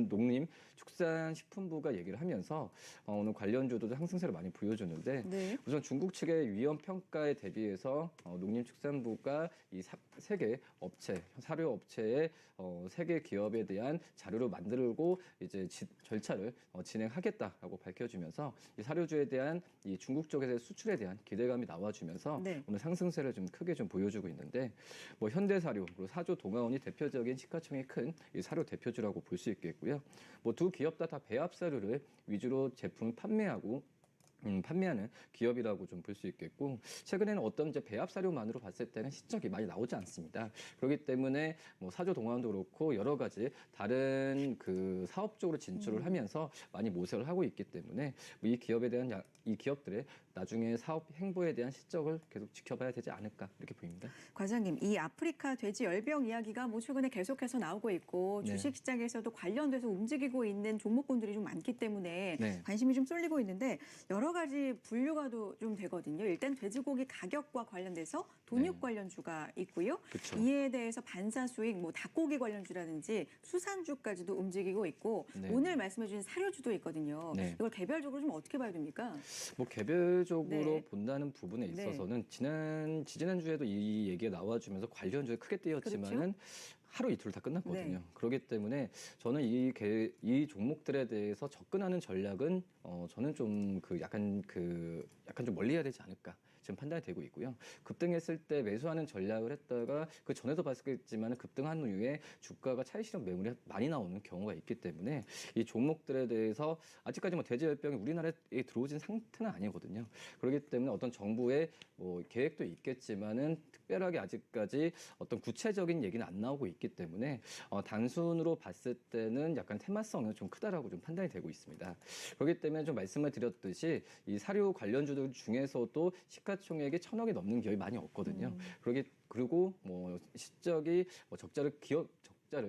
농림축산식품부가 얘기를 하면서 오늘 관련주도 상승세를 많이 보여주는데 네. 우선 중국 측의 위험 평가에 대비해서 농림축산부가 이 세계 업체, 사료 업체의 세계 기업에 대한 자료를 만들고 이제 절차를 진행하겠다라고 밝혀주면서 이 사료주에 대한 이 중국 쪽에서의 수출에 대한 기대감이 나와주면서 네. 오늘 상승세를 좀 크게 좀 보여주고 있는데 뭐 현대사료 그리고 사조 동아원이 대표적인 시가총이 큰 이 사료 대표주라고 볼 수 있겠고요. 뭐 두 기업 다 배합 사료를 위주로 제품을 판매하는 기업이라고 좀 볼 수 있겠고, 최근에는 어떤 이제 배합 사료만으로 봤을 때는 실적이 많이 나오지 않습니다. 그렇기 때문에 뭐 사조 동아원도 그렇고 여러 가지 다른 그 사업 쪽으로 진출을 하면서 많이 모색을 하고 있기 때문에 뭐이 기업에 대한 이 기업들의 나중에 사업 행보에 대한 실적을 계속 지켜봐야 되지 않을까 이렇게 보입니다. 과장님, 이 아프리카 돼지 열병 이야기가 뭐 최근에 계속해서 나오고 있고 네. 주식시장에서도 관련돼서 움직이고 있는 종목군들이 좀 많기 때문에 네. 관심이 좀 쏠리고 있는데 여러 가지 분류가 좀 되거든요. 일단 돼지고기 가격과 관련돼서 돈육 네. 관련주가 있고요. 그렇죠. 이에 대해서 반사수익, 뭐 닭고기 관련주라든지 수산주까지도 움직이고 있고 네. 오늘 말씀해주신 사료주도 있거든요. 네. 이걸 개별적으로 좀 어떻게 봐야 됩니까? 뭐 개별적으로 네. 본다는 부분에 네. 있어서는 지지난주에도 이 얘기가 나와주면서 관련주에 크게 뛰었지만은 그렇죠. 하루 이틀 다 끝났거든요. 네. 그렇기 때문에 저는 이 종목들에 대해서 접근하는 전략은 저는 좀 약간 좀 멀리 해야 되지 않을까. 지금 판단이 되고 있고요. 급등했을 때 매수하는 전략을 했다가 그 전에도 봤겠지만 급등한 후에 주가가 차익 실현 매물이 많이 나오는 경우가 있기 때문에 이 종목들에 대해서 아직까지 뭐 대제열병이 우리나라에 들어오진 상태는 아니거든요. 그렇기 때문에 어떤 정부의 뭐 계획도 있겠지만은 특별하게 아직까지 어떤 구체적인 얘기는 안 나오고 있기 때문에 단순으로 봤을 때는 약간 테마성은 좀 크다라고 좀 판단이 되고 있습니다. 그렇기 때문에 좀 말씀을 드렸듯이 이 사료 관련주들 중에서도 시가총액이 1,000억이 넘는 기업이 많이 없거든요. 그리고 뭐 실적이 뭐 적자를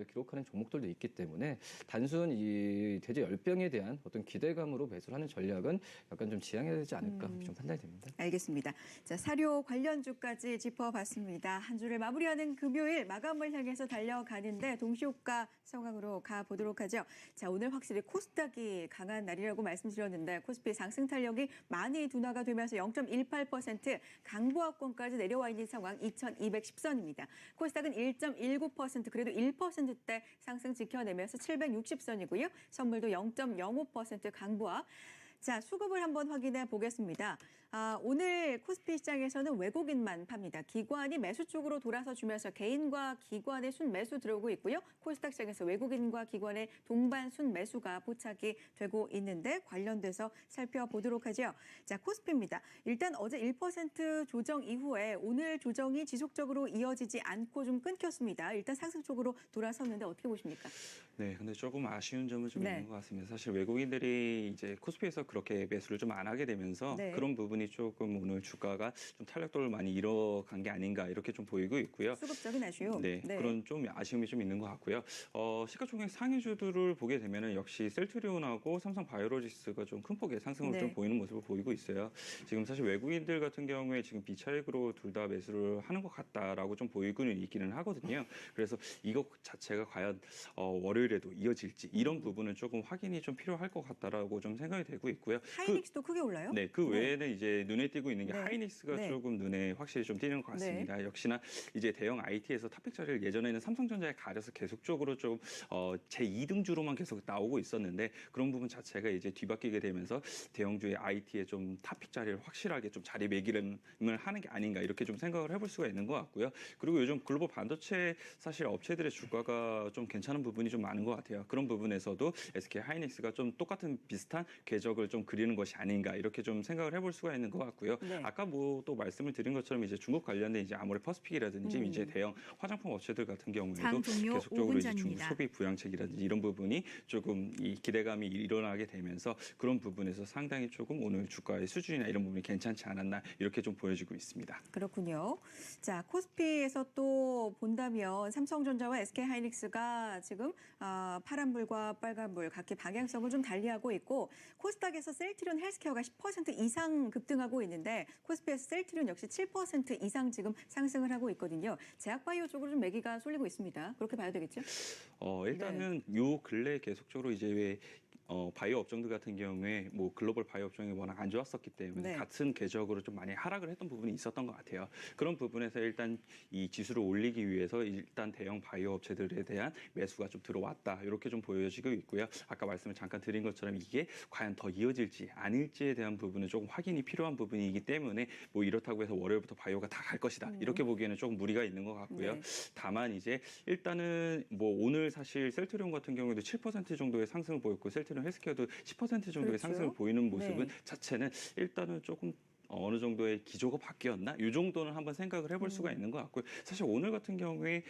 기록하는 종목들도 있기 때문에 단순 이 대제 열병에 대한 어떤 기대감으로 매수를 하는 전략은 약간 좀 지양해야 되지 않을까 좀 판단이 됩니다. 알겠습니다. 자, 사료 관련주까지 짚어봤습니다. 한 주를 마무리하는 금요일 마감을 향해서 달려가는데 동시효과 상황으로 가보도록 하죠. 자, 오늘 확실히 코스닥이 강한 날이라고 말씀드렸는데 코스피 상승 탄력이 많이 둔화가 되면서 0.18% 강보합권까지 내려와 있는 상황 2210선입니다. 코스닥은 1.19% 그래도 1%대 상승 지켜내면서 760선이고요. 선물도 0.05% 강보합. 자, 수급을 한번 확인해 보겠습니다. 오늘 코스피 시장에서는 외국인만 팝니다. 기관이 매수 쪽으로 돌아서 주면서 개인과 기관의 순매수 들어오고 있고요. 코스닥 시장에서 외국인과 기관의 동반 순매수가 포착이 되고 있는데 관련돼서 살펴보도록 하죠. 자, 코스피입니다. 일단 어제 1% 조정 이후에 오늘 조정이 지속적으로 이어지지 않고 좀 끊겼습니다. 일단 상승 쪽으로 돌아섰는데 어떻게 보십니까? 네, 근데 조금 아쉬운 점은 좀 네. 있는 것 같습니다. 사실 외국인들이 이제 코스피에서 그렇게 매수를 좀 안 하게 되면서 네. 그런 부분이 조금 오늘 주가가 좀 탄력도를 많이 잃어간 게 아닌가 이렇게 좀 보이고 있고요. 수급적인 아쉬움. 네, 그런 좀 아쉬움이 좀 있는 것 같고요. 시가총액 상위주들을 보게 되면은 역시 셀트리온하고 삼성바이오로직스가 좀 큰 폭의 상승을 네. 좀 보이는 모습을 보이고 있어요. 지금 사실 외국인들 같은 경우에 지금 비차익으로 둘 다 매수를 하는 것 같다라고 좀 보이고는 있기는 하거든요. 그래서 이것 자체가 과연 월요일에도 이어질지 이런 부분은 조금 확인이 좀 필요할 것 같다라고 좀 생각이 되고 있고요. 하이닉스도 크게 올라요? 네, 그 외에는 이제 눈에 띄고 있는 게 네. 하이닉스가 네. 조금 눈에 확실히 좀 띄는 것 같습니다. 역시나 이제 대형 IT에서 탑픽 자리를 예전에는 삼성전자에 가려서 계속적으로 좀 제2등주로만 계속 나오고 있었는데 그런 부분 자체가 이제 뒤바뀌게 되면서 대형주의 IT의 좀 탑픽 자리를 확실하게 좀 자리매김을 하는 게 아닌가 이렇게 좀 생각을 해볼 수가 있는 것 같고요. 그리고 요즘 글로벌 반도체 사실 업체들의 주가가 좀 괜찮은 부분이 좀 많은 것 같아요. 그런 부분에서도 SK 하이닉스가 좀 똑같은 비슷한 궤적을 좀 그리는 것이 아닌가 이렇게 좀 생각을 해볼 수가 있는 것 같고요. 네. 아까 뭐 또 말씀을 드린 것처럼 이제 중국 관련된 이제 아모레 퍼시픽이라든지 이제 대형 화장품 업체들 같은 경우에도 장 종료 계속적으로 5분 이제 중국 전입니다. 소비 부양책이라든지 이런 부분이 조금 이 기대감이 일어나게 되면서 그런 부분에서 상당히 조금 오늘 주가의 수준이나 이런 부분이 괜찮지 않았나 이렇게 좀 보여지고 있습니다. 그렇군요. 자, 코스피에서 또 본다면 삼성전자와 SK하이닉스가 지금 파란불과 빨간불 각기 방향성을 좀 달리하고 있고 코스닥에서 셀트리온 헬스케어가 10% 이상 급등하고 있는데 코스피에서 셀트리온 역시 7% 이상 지금 상승을 하고 있거든요. 제약바이오 쪽으로 좀 매기가 쏠리고 있습니다. 그렇게 봐야 되겠죠? 일단은 요 근래 계속적으로 이제 왜 바이오 업종들 같은 경우에 뭐 글로벌 바이오 업종이 워낙 안 좋았었기 때문에 네. 같은 궤적으로 좀 많이 하락을 했던 부분이 있었던 것 같아요. 그런 부분에서 일단 이 지수를 올리기 위해서 일단 대형 바이오 업체들에 대한 매수가 좀 들어왔다. 이렇게 좀 보여지고 있고요. 아까 말씀을 잠깐 드린 것처럼 이게 과연 더 이어질지 아닐지에 대한 부분은 조금 확인이 필요한 부분이기 때문에 뭐 이렇다고 해서 월요일부터 바이오가 다 갈 것이다. 이렇게 보기에는 조금 무리가 있는 것 같고요. 네. 다만 이제 일단은 뭐 오늘 사실 셀트리온 같은 경우에도 7% 정도의 상승을 보였고 셀트리온 헬스케어도 10% 정도의 그렇죠. 상승을 보이는 모습은 네. 자체는 일단은 조금 어느 정도의 기조가 바뀌었나? 이 정도는 한번 생각을 해볼 수가 있는 것 같고요. 사실 오늘 같은 경우에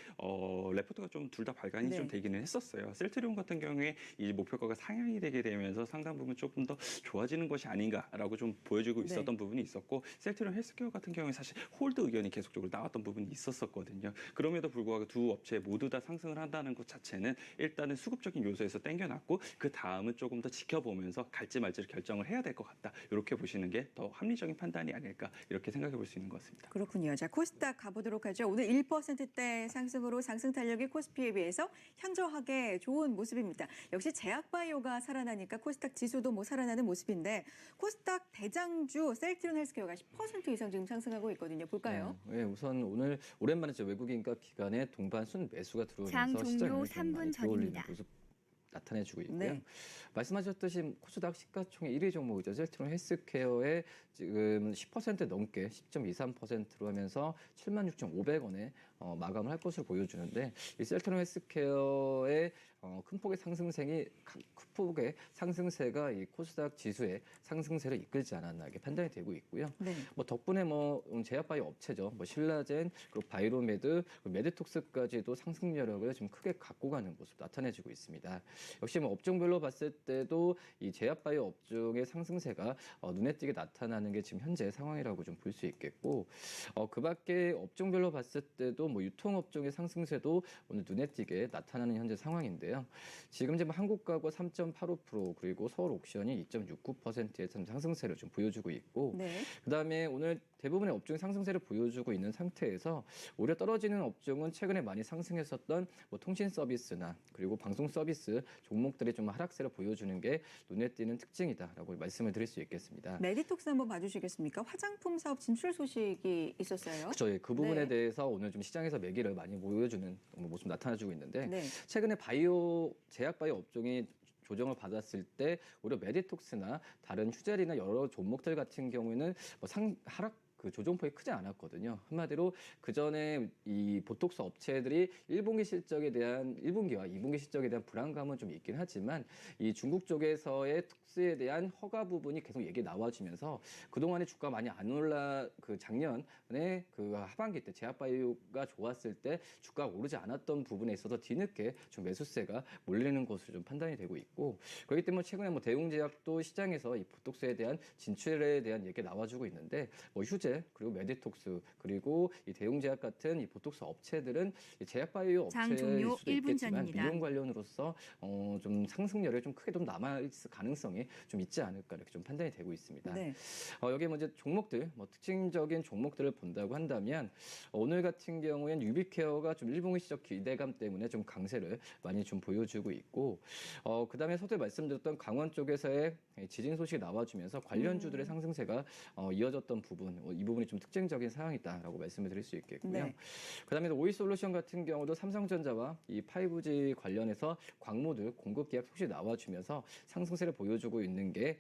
레포트가 좀 둘 다 발간이 네. 좀 되기는 했었어요. 셀트리온 같은 경우에 이 목표가가 상향이 되게 되면서 상당 부분 조금 더 좋아지는 것이 아닌가라고 좀 보여주고 있었던 네. 부분이 있었고 셀트리온 헬스케어 같은 경우에 사실 홀드 의견이 계속적으로 나왔던 부분이 있었었거든요. 그럼에도 불구하고 두 업체 모두 다 상승을 한다는 것 자체는 일단은 수급적인 요소에서 땡겨놨고 그 다음은 조금 더 지켜보면서 갈지 말지를 결정을 해야 될 것 같다. 이렇게 보시는 게 더 합리적인 판단이 아닐까 이렇게 생각해 볼 수 있는 것 같습니다. 그렇군요. 자, 코스닥 가보도록 하죠. 오늘 1%대 상승으로 상승 탄력이 코스피에 비해서 현저하게 좋은 모습입니다. 역시 제약바이오가 살아나니까 코스닥 지수도 뭐 살아나는 모습인데 코스닥 대장주 셀트리온 헬스케어가 10% 이상 지금 상승하고 있거든요. 볼까요? 네, 우선 오늘 오랜만에 외국인과 기관의 동반 순 매수가 장 들어오면서 종료 시장이 좀 3분 많이 들어올리는 전입니다. 모습 나타내주고 있고요. 네. 말씀하셨듯이 코스닥 시가총액 1위 종목이죠. 셀트리온 헬스케어에 지금 10% 넘게 10.23%로 하면서 76,500원에 마감을 할 것으로 보여주는데 이 셀트리온 헬스케어의 큰 폭의 상승세가 이 코스닥 지수의 상승세를 이끌지 않았나 이렇게 판단이 되고 있고요. 네. 뭐 덕분에 제약바이오 업체죠. 뭐 신라젠, 그리고 바이로메드, 그리고 메드톡스까지도 상승 여력을 좀 크게 갖고 가는 모습 나타내지고 있습니다. 역시 뭐 업종별로 봤을 때도 이 제약바이오 업종의 상승세가 눈에 띄게 나타나는 게 지금 현재 상황이라고 좀 볼 수 있겠고, 그밖에 업종별로 봤을 때도 뭐 유통업종의 상승세도 오늘 눈에 띄게 나타나는 현재 상황인데요. 지금 이제 한국가구 3.85% 그리고 서울 옥션이 2.69%의 상승세를 좀 보여주고 있고, 네. 그다음에 오늘 대부분의 업종이 상승세를 보여주고 있는 상태에서 오히려 떨어지는 업종은 최근에 많이 상승했었던 뭐 통신 서비스나 그리고 방송 서비스 종목들이 좀 하락세를 보여주는 게 눈에 띄는 특징이다라고 말씀을 드릴 수 있겠습니다. 메디톡스 한번 봐주시겠습니까? 화장품 사업 진출 소식이 있었어요. 그렇죠. 예, 그 부분에 네. 대해서 오늘 좀 시장에서 매기를 많이 보여주는 모습 나타나주고 있는데 네. 최근에 제약 바이오 업종이 조정을 받았을 때 오히려 메디톡스나 다른 휴젤이나 여러 종목들 같은 경우에는 하락 그 조정폭이 크지 않았거든요. 한마디로 그 전에 이 보톡스 업체들이 1분기와 2분기 실적에 대한 불안감은 좀 있긴 하지만 이 중국 쪽에서의 특수에 대한 허가 부분이 계속 얘기 나와주면서 그동안에 주가 많이 안 올라 그 작년에 그 하반기 때 제약바이오가 좋았을 때 주가가 오르지 않았던 부분에 있어서 뒤늦게 좀 매수세가 몰리는 것으로 좀 판단이 되고 있고 그렇기 때문에 최근에 뭐 대웅제약도 시장에서 이 보톡스에 대한 진출에 대한 얘기가 나와주고 있는데 뭐 휴젤 그리고 메디톡스 그리고 이 대웅제약 같은 이 보톡스 업체들은 이 제약바이오 업체일 수도 있겠지만 미용 관련으로서 좀 상승률이 좀 크게 좀 남아있을 가능성이 좀 있지 않을까 이렇게 좀 판단이 되고 있습니다. 네. 여기 이제 종목들 특징적인 종목들을 본다고 한다면 오늘 같은 경우에는 유비케어가 좀 1분기 실적 기대감 때문에 좀 강세를 많이 좀 보여주고 있고 그다음에 서두에 말씀드렸던 강원 쪽에서의 지진 소식이 나와주면서 관련주들의 상승세가 이어졌던 부분 이 부분이 좀 특징적인 상황이다라고 말씀을 드릴 수 있겠고요. 네. 그다음에 오이솔루션 같은 경우도 삼성전자와 이 5G 관련해서 광모들 공급 계약 소식이 나와주면서 상승세를 보여주고 있는 게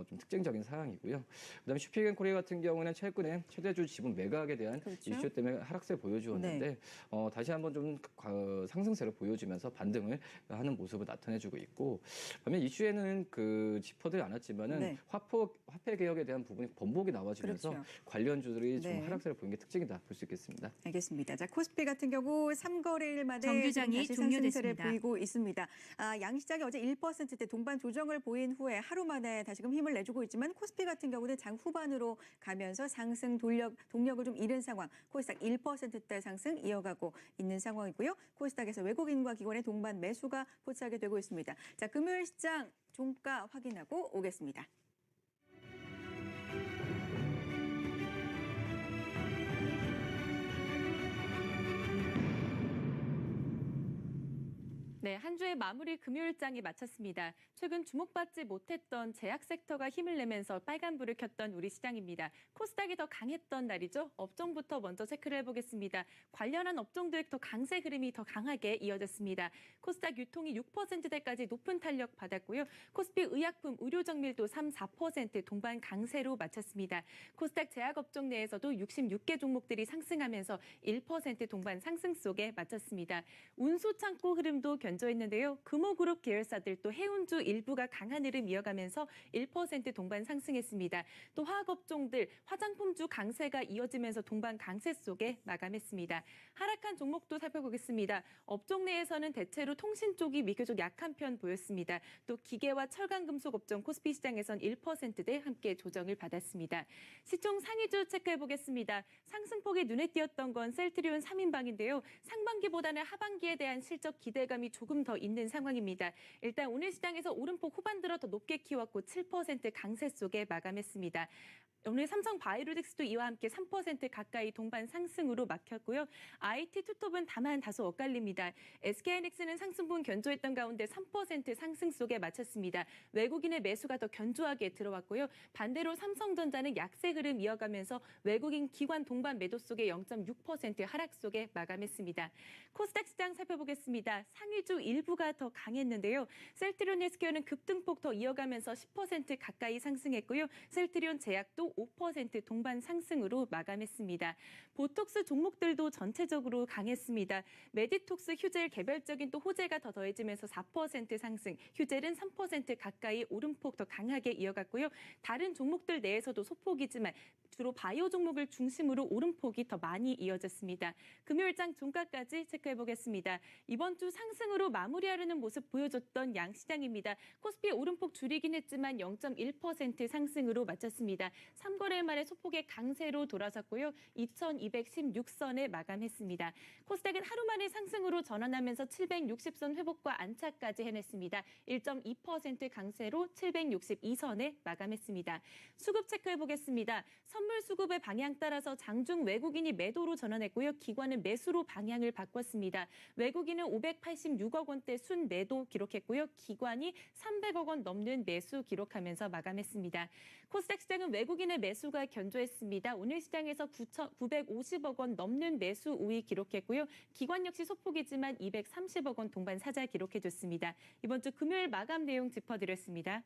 좀 특징적인 상황이고요. 그다음에 슈피겐코리아 같은 경우는 최근에 최대주 지분 매각에 대한 그렇죠. 이슈 때문에 하락세를 보여주었는데 다시 한번 좀 상승세를 보여주면서 반등을 하는 모습을 나타내주고 있고 반면 이슈에는 그 짚어드리지 않았지만은 네. 화폐 개혁에 대한 부분이 번복이 나와주면서 그렇죠. 관련주들이 좀 네. 하락세를 보이는 게 특징이다 볼 수 있겠습니다. 알겠습니다. 자, 코스피 같은 경우 3거래일 만에 정규장이 다시 상승세를 종료됐습니다. 보이고 있습니다. 양시장이 어제 1%대 동반 조정을 보인 후에 하루 만에 다시금 힘을 내주고 있지만 코스피 같은 경우는 장 후반으로 가면서 상승 동력을 좀 잃은 상황. 코스닥 1%대 상승 이어가고 있는 상황이고요. 코스닥에서 외국인과 기관의 동반 매수가 포착이 되고 있습니다. 자, 금요일 시장 종가 확인하고 오겠습니다. 네, 한 주의 마무리 금요일장이 마쳤습니다. 최근 주목받지 못했던 제약 섹터가 힘을 내면서 빨간불을 켰던 우리 시장입니다. 코스닥이 더 강했던 날이죠. 업종부터 먼저 체크를 해보겠습니다. 관련한 업종들의 더 강세 흐름이 더 강하게 이어졌습니다. 코스닥 유통이 6%대까지 높은 탄력 받았고요. 코스피 의약품, 의료정밀도 3, 4% 동반 강세로 마쳤습니다. 코스닥 제약업종 내에서도 66개 종목들이 상승하면서 1% 동반 상승 속에 마쳤습니다. 운수창고 흐름도 견조했는데요. 금호그룹 계열사들 또 해운주 일부가 강한 흐름 이어가면서 1% 동반 상승했습니다. 또 화학업종들 화장품주 강세가 이어지면서 동반 강세 속에 마감했습니다. 하락한 종목도 살펴보겠습니다. 업종 내에서는 대체로 통신 쪽이 비교적 약한 편 보였습니다. 또 기계와 철강금속 업종 코스피 시장에선 1%대 함께 조정을 받았습니다. 시총 상위주 체크해보겠습니다. 상승폭이 눈에 띄었던 건 셀트리온 3인방인데요. 상반기보다는 하반기에 대한 실적 기대감이 조금 더 있는 상황입니다. 일단 오늘 시장에서 오름폭 후반 들어 더 높게 키웠고 7% 강세 속에 마감했습니다. 오늘 삼성 바이오로직스도 이와 함께 3% 가까이 동반 상승으로 막혔고요. IT 투톱은 다만 다소 엇갈립니다. SK하이닉스는 상승분 견조했던 가운데 3% 상승 속에 마쳤습니다. 외국인의 매수가 더 견조하게 들어왔고요. 반대로 삼성전자는 약세 흐름 이어가면서 외국인 기관 동반 매도 속에 0.6% 하락 속에 마감했습니다. 코스닥 시장 살펴보겠습니다. 상위주 일부가 더 강했는데요. 셀트리온 헬스케어는 급등폭 더 이어가면서 10% 가까이 상승했고요. 셀트리온 제약도 5% 동반 상승으로 마감했습니다. 보톡스 종목들도 전체적으로 강했습니다. 메디톡스, 휴젤 개별적인 또 호재가 더 더해지면서 4% 상승, 휴젤은 3% 가까이 오름폭 더 강하게 이어갔고요. 다른 종목들 내에서도 소폭이지만 주로 바이오 종목을 중심으로 오름폭이 더 많이 이어졌습니다. 금요일장 종가까지 체크해보겠습니다. 이번 주 상승으로 마무리하려는 모습 보여줬던 양시장입니다. 코스피 오름폭 줄이긴 했지만 0.1% 상승으로 마쳤습니다. 3거래일 만에 소폭의 강세로 돌아섰고요. 2216선에 마감했습니다. 코스닥은 하루 만에 상승으로 전환하면서 760선 회복과 안착까지 해냈습니다. 1.2% 강세로 762선에 마감했습니다. 수급 체크해보겠습니다. 선물 수급의 방향 따라서 장중 외국인이 매도로 전환했고요. 기관은 매수로 방향을 바꿨습니다. 외국인은 586억 원대 순 매도 기록했고요. 기관이 300억 원 넘는 매수 기록하면서 마감했습니다. 코스닥 시장은 외국인의 매수가 견조했습니다. 오늘 시장에서 950억 원 넘는 매수 우위 기록했고요. 기관 역시 소폭이지만 230억 원 동반 사자 기록해줬습니다. 이번 주 금요일 마감 내용 짚어드렸습니다.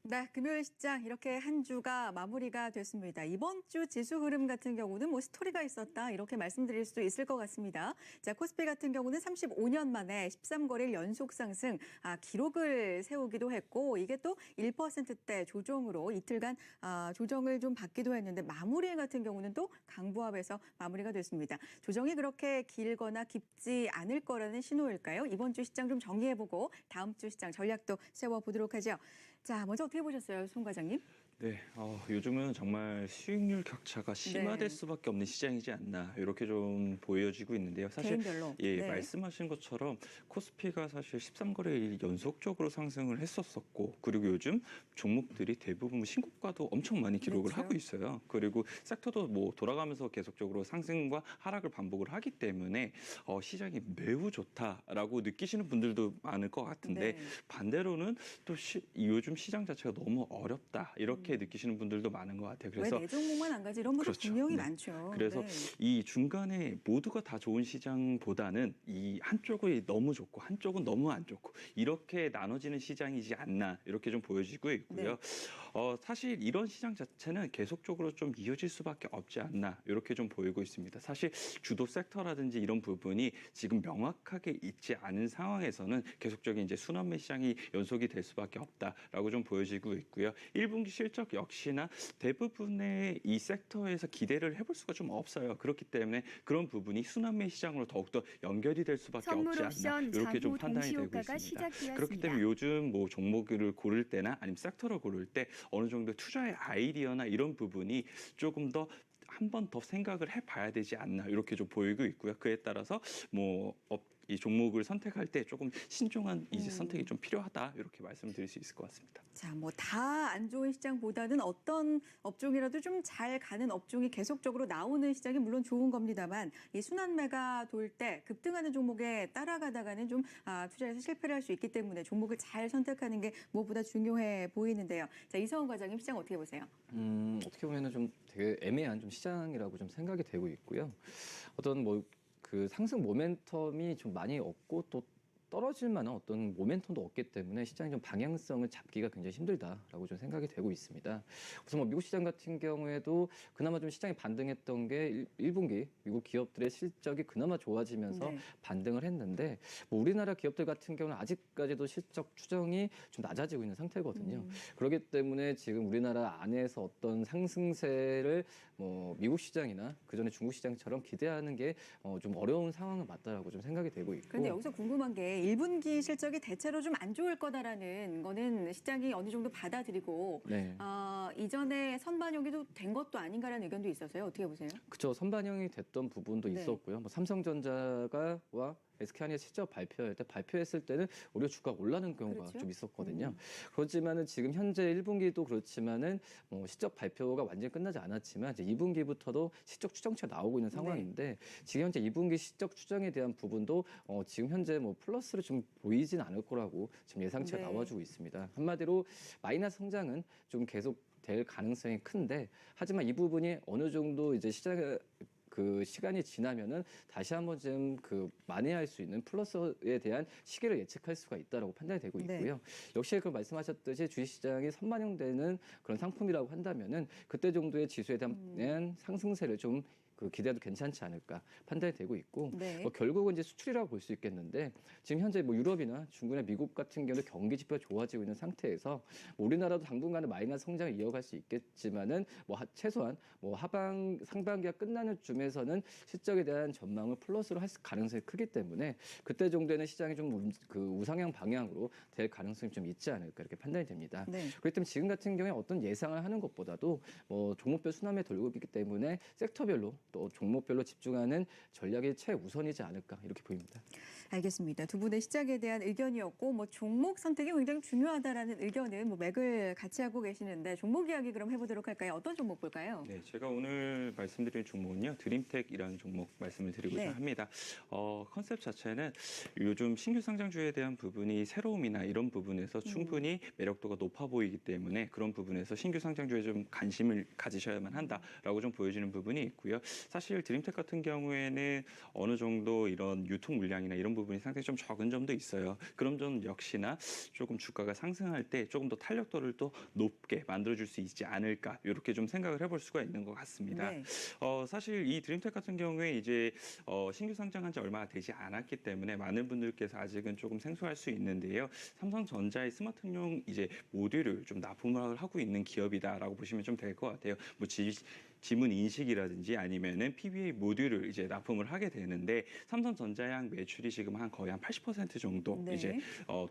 네, 금요일 시장 이렇게 한 주가 마무리가 됐습니다. 이번 주 지수 흐름 같은 경우는 뭐 스토리가 있었다 이렇게 말씀드릴 수도 있을 것 같습니다. 자, 코스피 같은 경우는 35년 만에 13거래일 연속 상승 기록을 세우기도 했고 이게 또 1%대 조정으로 이틀간 조정을 좀 받기도 했는데 마무리 같은 경우는 또 강보합에서 마무리가 됐습니다. 조정이 그렇게 길거나 깊지 않을 거라는 신호일까요? 이번 주 시장 좀 정리해보고 다음 주 시장 전략도 세워보도록 하죠. 자, 먼저 어떻게 보셨어요, 손 과장님? 네, 요즘은 정말 수익률 격차가 심화될 네. 수밖에 없는 시장이지 않나 이렇게 좀 보여지고 있는데요. 사실 개인별로. 예, 네. 말씀하신 것처럼 코스피가 사실 13거래일 연속적으로 상승을 했었었고 그리고 요즘 종목들이 대부분 신고가도 엄청 많이 기록을 그렇죠. 하고 있어요. 그리고 섹터도 뭐 돌아가면서 계속적으로 상승과 하락을 반복을 하기 때문에 시장이 매우 좋다라고 느끼시는 분들도 많을 것 같은데 네. 반대로는 또 요즘 시장 자체가 너무 어렵다 이렇게 느끼시는 분들도 많은 것 같아요. 그래서 왜 내 종목만 안 가지 이런 분들 그렇죠. 분명히 네. 많죠. 그래서 네. 이 중간에 모두가 다 좋은 시장보다는 이 한쪽이 너무 좋고 한쪽은 너무 안 좋고 이렇게 나눠지는 시장이지 않나 이렇게 좀 보여지고 있고요. 사실 이런 시장 자체는 계속적으로 좀 이어질 수밖에 없지 않나 이렇게 좀 보이고 있습니다. 사실 주도 섹터라든지 이런 부분이 지금 명확하게 있지 않은 상황에서는 계속적인 이제 순환매 시장이 연속이 될 수밖에 없다라고 좀 보여지고 있고요. 1분기 실적 역시나 대부분의 이 섹터에서 기대를 해볼 수가 좀 없어요. 그렇기 때문에 그런 부분이 순환매 시장으로 더욱더 연결이 될 수밖에 없지 않나 이렇게 좀 판단이 되고 있습니다. 그렇기 때문에 요즘 뭐 종목을 고를 때나 아니면 섹터를 고를 때 어느 정도 투자의 아이디어나 이런 부분이 조금 더 한 번 더 생각을 해봐야 되지 않나 이렇게 좀 보이고 있고요. 그에 따라서 이 종목을 선택할 때 조금 신중한 이제 선택이 좀 필요하다 이렇게 말씀드릴 수 있을 것 같습니다. 자, 뭐 다 안 좋은 시장보다는 어떤 업종이라도 좀 잘 가는 업종이 계속적으로 나오는 시장이 물론 좋은 겁니다만 이 순환매가 돌 때 급등하는 종목에 따라가다가는 좀 투자에서 실패를 할 수 있기 때문에 종목을 잘 선택하는 게 무엇보다 중요해 보이는데요. 자, 이성원 과장님 시장 어떻게 보세요? 어떻게 보면은 좀 되게 애매한 좀 시장이라고 좀 생각이 되고 있고요. 어떤 그 상승 모멘텀이 좀 많이 없고 또 떨어질 만한 어떤 모멘텀도 없기 때문에 시장이 좀 방향성을 잡기가 굉장히 힘들다라고 좀 생각이 되고 있습니다. 우선 뭐 미국 시장 같은 경우에도 그나마 좀 시장이 반등했던 게 1분기 미국 기업들의 실적이 그나마 좋아지면서 네. 반등을 했는데 뭐 우리나라 기업들 같은 경우는 아직까지도 실적 추정이 좀 낮아지고 있는 상태거든요. 그렇기 때문에 지금 우리나라 안에서 어떤 상승세를 뭐 미국 시장이나 그전에 중국 시장처럼 기대하는 게 좀 어려운 상황은 맞다라고 좀 생각이 되고 있고. 그런데 여기서 궁금한 게 1분기 실적이 대체로 좀 안 좋을 거다라는 거는 시장이 어느 정도 받아들이고 네. 이전에 선반영이 된 것도 아닌가라는 의견도 있어서요. 어떻게 보세요? 그렇죠. 선반영이 됐던 부분도 네. 있었고요. 뭐 삼성전자와 SK하이닉스 실적 발표할 때 발표했을 때는 오히려 주가가 올라는 경우가 그렇죠? 좀 있었거든요. 그렇지만은 지금 현재 1분기도 그렇지만은 실적 발표가 완전히 끝나지 않았지만 이제 2분기부터도 실적 추정치가 나오고 있는 상황인데 지금 현재 2분기 실적 추정에 대한 부분도 지금 현재 뭐 플러스로 좀 보이진 않을 거라고 지금 예상치가 네. 나와주고 있습니다. 한마디로 마이너스 성장은 좀 계속 될 가능성이 큰데 하지만 이 부분이 어느 정도 이제 시간이 지나면은 다시 한번 좀 만회할 수 있는 플러스에 대한 시기를 예측할 수가 있다라고 판단이 되고 있고요. 역시 말씀하셨듯이 주식시장이 선반영되는 그런 상품이라고 한다면은 그때 정도의 지수에 대한 상승세를 좀 기대도 괜찮지 않을까 판단이 되고 있고 결국은 이제 수출이라고 볼 수 있겠는데 지금 현재 뭐 유럽이나 중국이나 미국 같은 경우도 경기 지표가 좋아지고 있는 상태에서 우리나라도 당분간은 마이너스 성장을 이어갈 수 있겠지만은 최소한 상반기가 끝나는 쯤에서는 실적에 대한 전망을 플러스로 할 가능성이 크기 때문에 그때 정도에는 시장이 좀 우상향 방향으로 될 가능성이 좀 있지 않을까 이렇게 판단이 됩니다. 그렇기 때문에 지금 같은 경우에 어떤 예상을 하는 것보다도 종목별 순환에 돌고 있기 때문에 섹터별로 또 종목별로 집중하는 전략이 최우선이지 않을까 이렇게 보입니다. 알겠습니다. 두 분의 시작에 대한 의견이었고 종목 선택이 굉장히 중요하다라는 의견은 맥을 같이 하고 계시는데 종목 이야기 그럼 해보도록 할까요? 어떤 종목 볼까요? 네, 제가 오늘 말씀드릴 종목은요. 드림텍이라는 종목 말씀을 드리고자 합니다. 컨셉 자체는 요즘 신규 상장주에 대한 부분이 새로움이나 이런 부분에서 충분히 매력도가 높아 보이기 때문에 그런 부분에서 신규 상장주에 좀 관심을 가지셔야만 한다라고 좀 보여지는 부분이 있고요. 사실 드림텍 같은 경우에는 어느 정도 이런 유통 물량이나 이런 부분이 상당히 좀 적은 점도 있어요. 그런 점 역시나 조금 주가가 상승할 때 조금 더 탄력도를 또 높게 만들어줄 수 있지 않을까 이렇게 좀 생각을 해볼 수가 있는 것 같습니다. 사실 이 드림텍 같은 경우에 이제 신규 상장한 지 얼마 되지 않았기 때문에 많은 분들께서 아직은 조금 생소할 수 있는데요. 삼성전자의 스마트용 이제 모듈을 좀 납품을 하고 있는 기업이다라고 보시면 좀 될 것 같아요. 지문 인식이라든지 아니면은 PBA 모듈을 이제 납품을 하게 되는데 삼성전자의 매출이 지금 거의 한 80% 정도 이제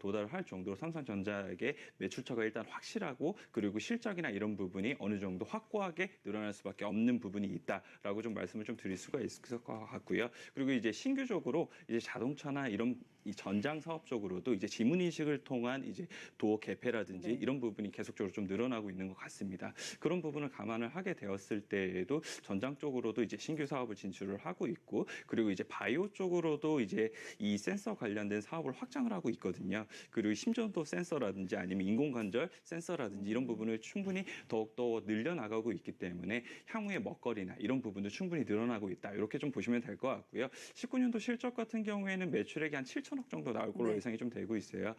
도달을 할 정도로 삼성전자에게 매출처가 일단 확실하고 그리고 실적이나 이런 부분이 어느 정도 확고하게 늘어날 수밖에 없는 부분이 있다라고 좀 말씀을 좀 드릴 수가 있을 것 같고요. 그리고 이제 신규적으로 이제 자동차나 이런 이 전장 사업 쪽으로도 이제 지문 인식을 통한 이제 도어 개폐라든지 이런 부분이 계속적으로 좀 늘어나고 있는 것 같습니다. 그런 부분을 감안을 하게 되었을 때에도 전장 쪽으로도 이제 신규 사업을 진출을 하고 있고 그리고 이제 바이오 쪽으로도 이제 이 센서 관련된 사업을 확장을 하고 있거든요. 그리고 심전도 센서라든지 아니면 인공관절 센서라든지 이런 부분을 충분히 더욱더 늘려나가고 있기 때문에 향후의 먹거리나 이런 부분도 충분히 늘어나고 있다. 이렇게 좀 보시면 될 것 같고요. 19년도 실적 같은 경우에는 매출액이 한 7천억 정도 나올 걸로 예상이 좀 되고 있어요.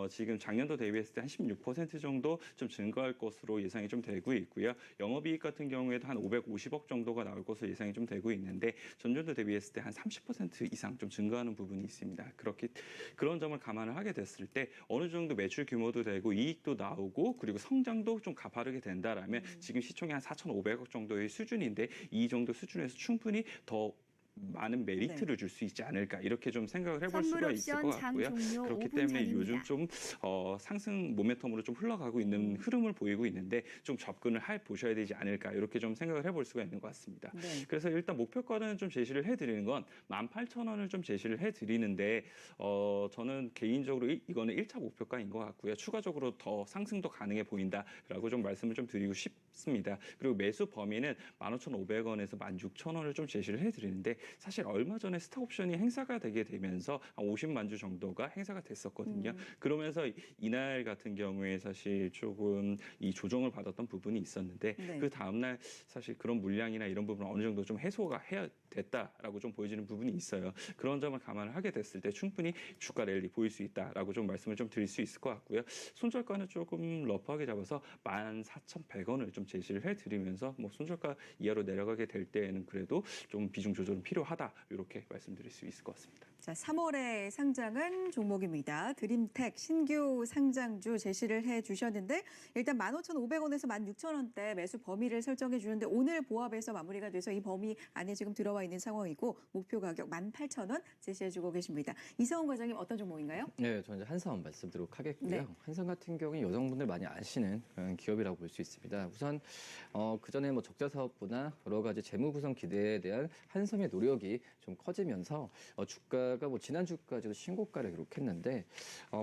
지금 작년도 대비했을 때 한 16% 정도 좀 증가할 것으로 예상이 좀 되고 있고요. 영업이익 같은 경우에도 한 550억 정도가 나올 것으로 예상이 좀 되고 있는데 전년도 대비했을 때 한 30% 이상 좀 증가하는 부분이 있습니다. 그런 점을 감안을 하게 됐을 때 어느 정도 매출 규모도 되고 이익도 나오고 그리고 성장도 좀 가파르게 된다라면 지금 시총이 한 4,500억 정도의 수준인데 이 정도 수준에서 충분히 더 많은 메리트를 줄 수 있지 않을까 이렇게 좀 생각을 해볼 수가 있을 것 같고요. 그렇기 때문에 요즘 좀 상승 모멘텀으로 좀 흘러가고 있는 흐름을 보이고 있는데 좀 접근을 보셔야 되지 않을까 이렇게 좀 생각을 해볼 수가 있는 것 같습니다. 그래서 일단 목표가는 좀 제시를 해드리는 건 18,000원을 좀 제시를 해드리는데 저는 개인적으로 이거는 1차 목표가인 것 같고요. 추가적으로 더 상승도 가능해 보인다라고 좀 말씀을 좀 드리고 싶습니다. 그리고 매수 범위는 15,500원에서 16,000원을 좀 제시를 해드리는데 사실 얼마 전에 스톡옵션이 행사가 되게 되면서 한 50만 주 정도가 행사가 됐었거든요. 그러면서 이날 같은 경우에 사실 조금 이 조정을 받았던 부분이 있었는데 그 다음날 사실 그런 물량이나 이런 부분은 어느 정도 좀 해소가 됐다라고 좀 보여지는 부분이 있어요. 그런 점을 감안을 하게 됐을 때 충분히 주가 랠리 보일 수 있다라고 좀 말씀을 좀 드릴 수 있을 것 같고요. 손절가는 조금 러프하게 잡아서 14,100원을 좀 제시를 해드리면서 손절가 이하로 내려가게 될 때에는 그래도 좀 비중 조절은 필요하다 이렇게 말씀드릴 수 있을 것 같습니다. 자, 3월에 상장한 종목입니다. 드림텍 신규 상장주 제시를 해주셨는데 일단 15,500원에서 16,000원대 매수 범위를 설정해 주는데 오늘 보합에서 마무리가 돼서 이 범위 안에 지금 들어와 있는 상황이고 목표 가격 18,000원 제시해주고 계십니다. 이성훈 과장님 어떤 종목인가요? 네, 저는 이제 한섬 말씀드리도록 하겠고요. 한섬 같은 경우는 여성분들 많이 아시는 기업이라고 볼 수 있습니다. 우선 그 전에 적자 사업부나 여러 가지 재무 구성 기대에 대한 한섬의 노력 우려가 좀 커지면서 주가가 뭐 지난주까지도 신고가를 기록했는데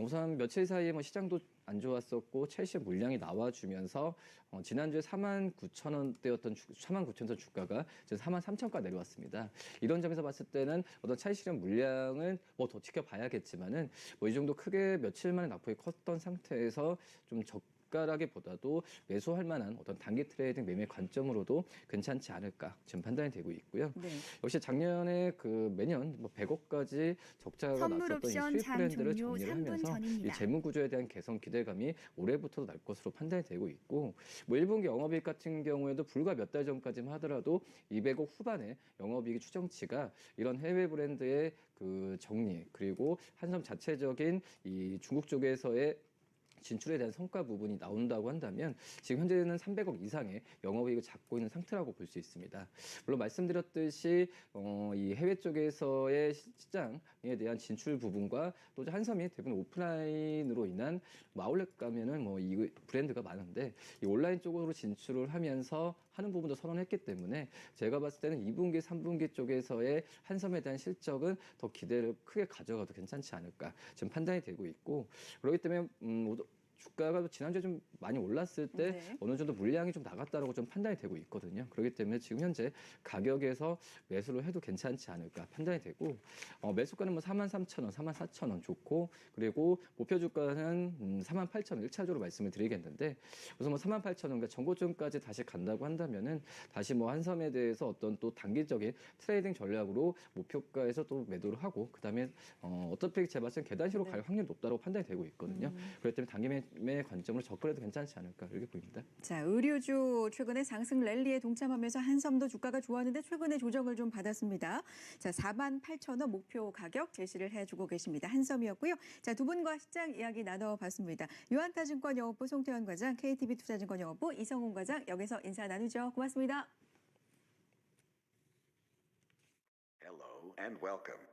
우선 며칠 사이에 뭐 시장도 안 좋았었고 첼시 물량이 나와주면서 지난주에 49,000원대였던 49,000원 주가가 지금 43,000원 내려왔습니다. 이런 점에서 봤을 때는 어떤 첼시의 물량은 뭐 더 지켜봐야겠지만은 뭐 이 정도 크게 며칠 만에 낙폭이 컸던 상태에서 좀 주가라기보다도 매수할 만한 어떤 단기 트레이딩 매매 관점으로도 괜찮지 않을까 지금 판단이 되고 있고요. 네. 역시 작년에 그 매년 뭐 100억까지 적자가 선물 났었던 이 옵션 수입 장 브랜드를 종료 정리를 3분 하면서 이 전입니다. 재무 구조에 대한 개선 기대감이 올해부터도 날 것으로 판단이 되고 있고 뭐 1분기 영업이익 같은 경우에도 불과 몇 달 전까지만 하더라도 200억 후반의 영업이익 추정치가 이런 해외 브랜드의 그 정리 그리고 한섬 자체적인 이 중국 쪽에서의 진출에 대한 성과 부분이 나온다고 한다면 지금 현재는 300억 이상의 영업이익을 잡고 있는 상태라고 볼 수 있습니다. 물론 말씀드렸듯이 이 해외 쪽에서의 시장에 대한 진출 부분과 또 한섬이 대부분 오프라인으로 인한 아울렛 가면은 뭐 이 브랜드가 많은데 이 온라인 쪽으로 진출을 하면서 하는 부분도 선언했기 때문에 제가 봤을 때는 2분기, 3분기 쪽에서의 한섬에 대한 실적은 더 기대를 크게 가져가도 괜찮지 않을까 지금 판단이 되고 있고 그렇기 때문에 주가가 지난주에 좀 많이 올랐을 때 네. 어느 정도 물량이 좀 나갔다라고 좀 판단이 되고 있거든요. 그렇기 때문에 지금 현재 가격에서 매수를 해도 괜찮지 않을까 판단이 되고 매수가는 뭐 43,000원, 44,000원 좋고 그리고 목표 주가는 48,000원 1차적으로 말씀을 드리겠는데 우선 뭐 38,000원 그러니까 전고점까지 다시 간다고 한다면은 다시 뭐 한섬에 대해서 어떤 또 단기적인 트레이딩 전략으로 목표가에서 또 매도를 하고 그다음에 어차피 제가 봤을 때 계단식으로 갈 확률이 높다고 판단이 되고 있거든요. 그렇기 때문에 단기 매매 관점으로 접근해도 괜찮지 않을까 이렇게 보입니다. 자, 의류주 최근에 상승 랠리에 동참하면서 한섬도 주가가 좋았는데 최근에 조정을 좀 받았습니다. 자, 48,000원 목표 가격 제시를 해주고 계십니다. 한섬이었고요. 자, 두 분과 시장 이야기 나눠봤습니다. 유한타증권 영업부 송태현 과장, KTB 투자증권 영업부 이성훈 과장 여기서 인사 나누죠. 고맙습니다. Hello and welcome.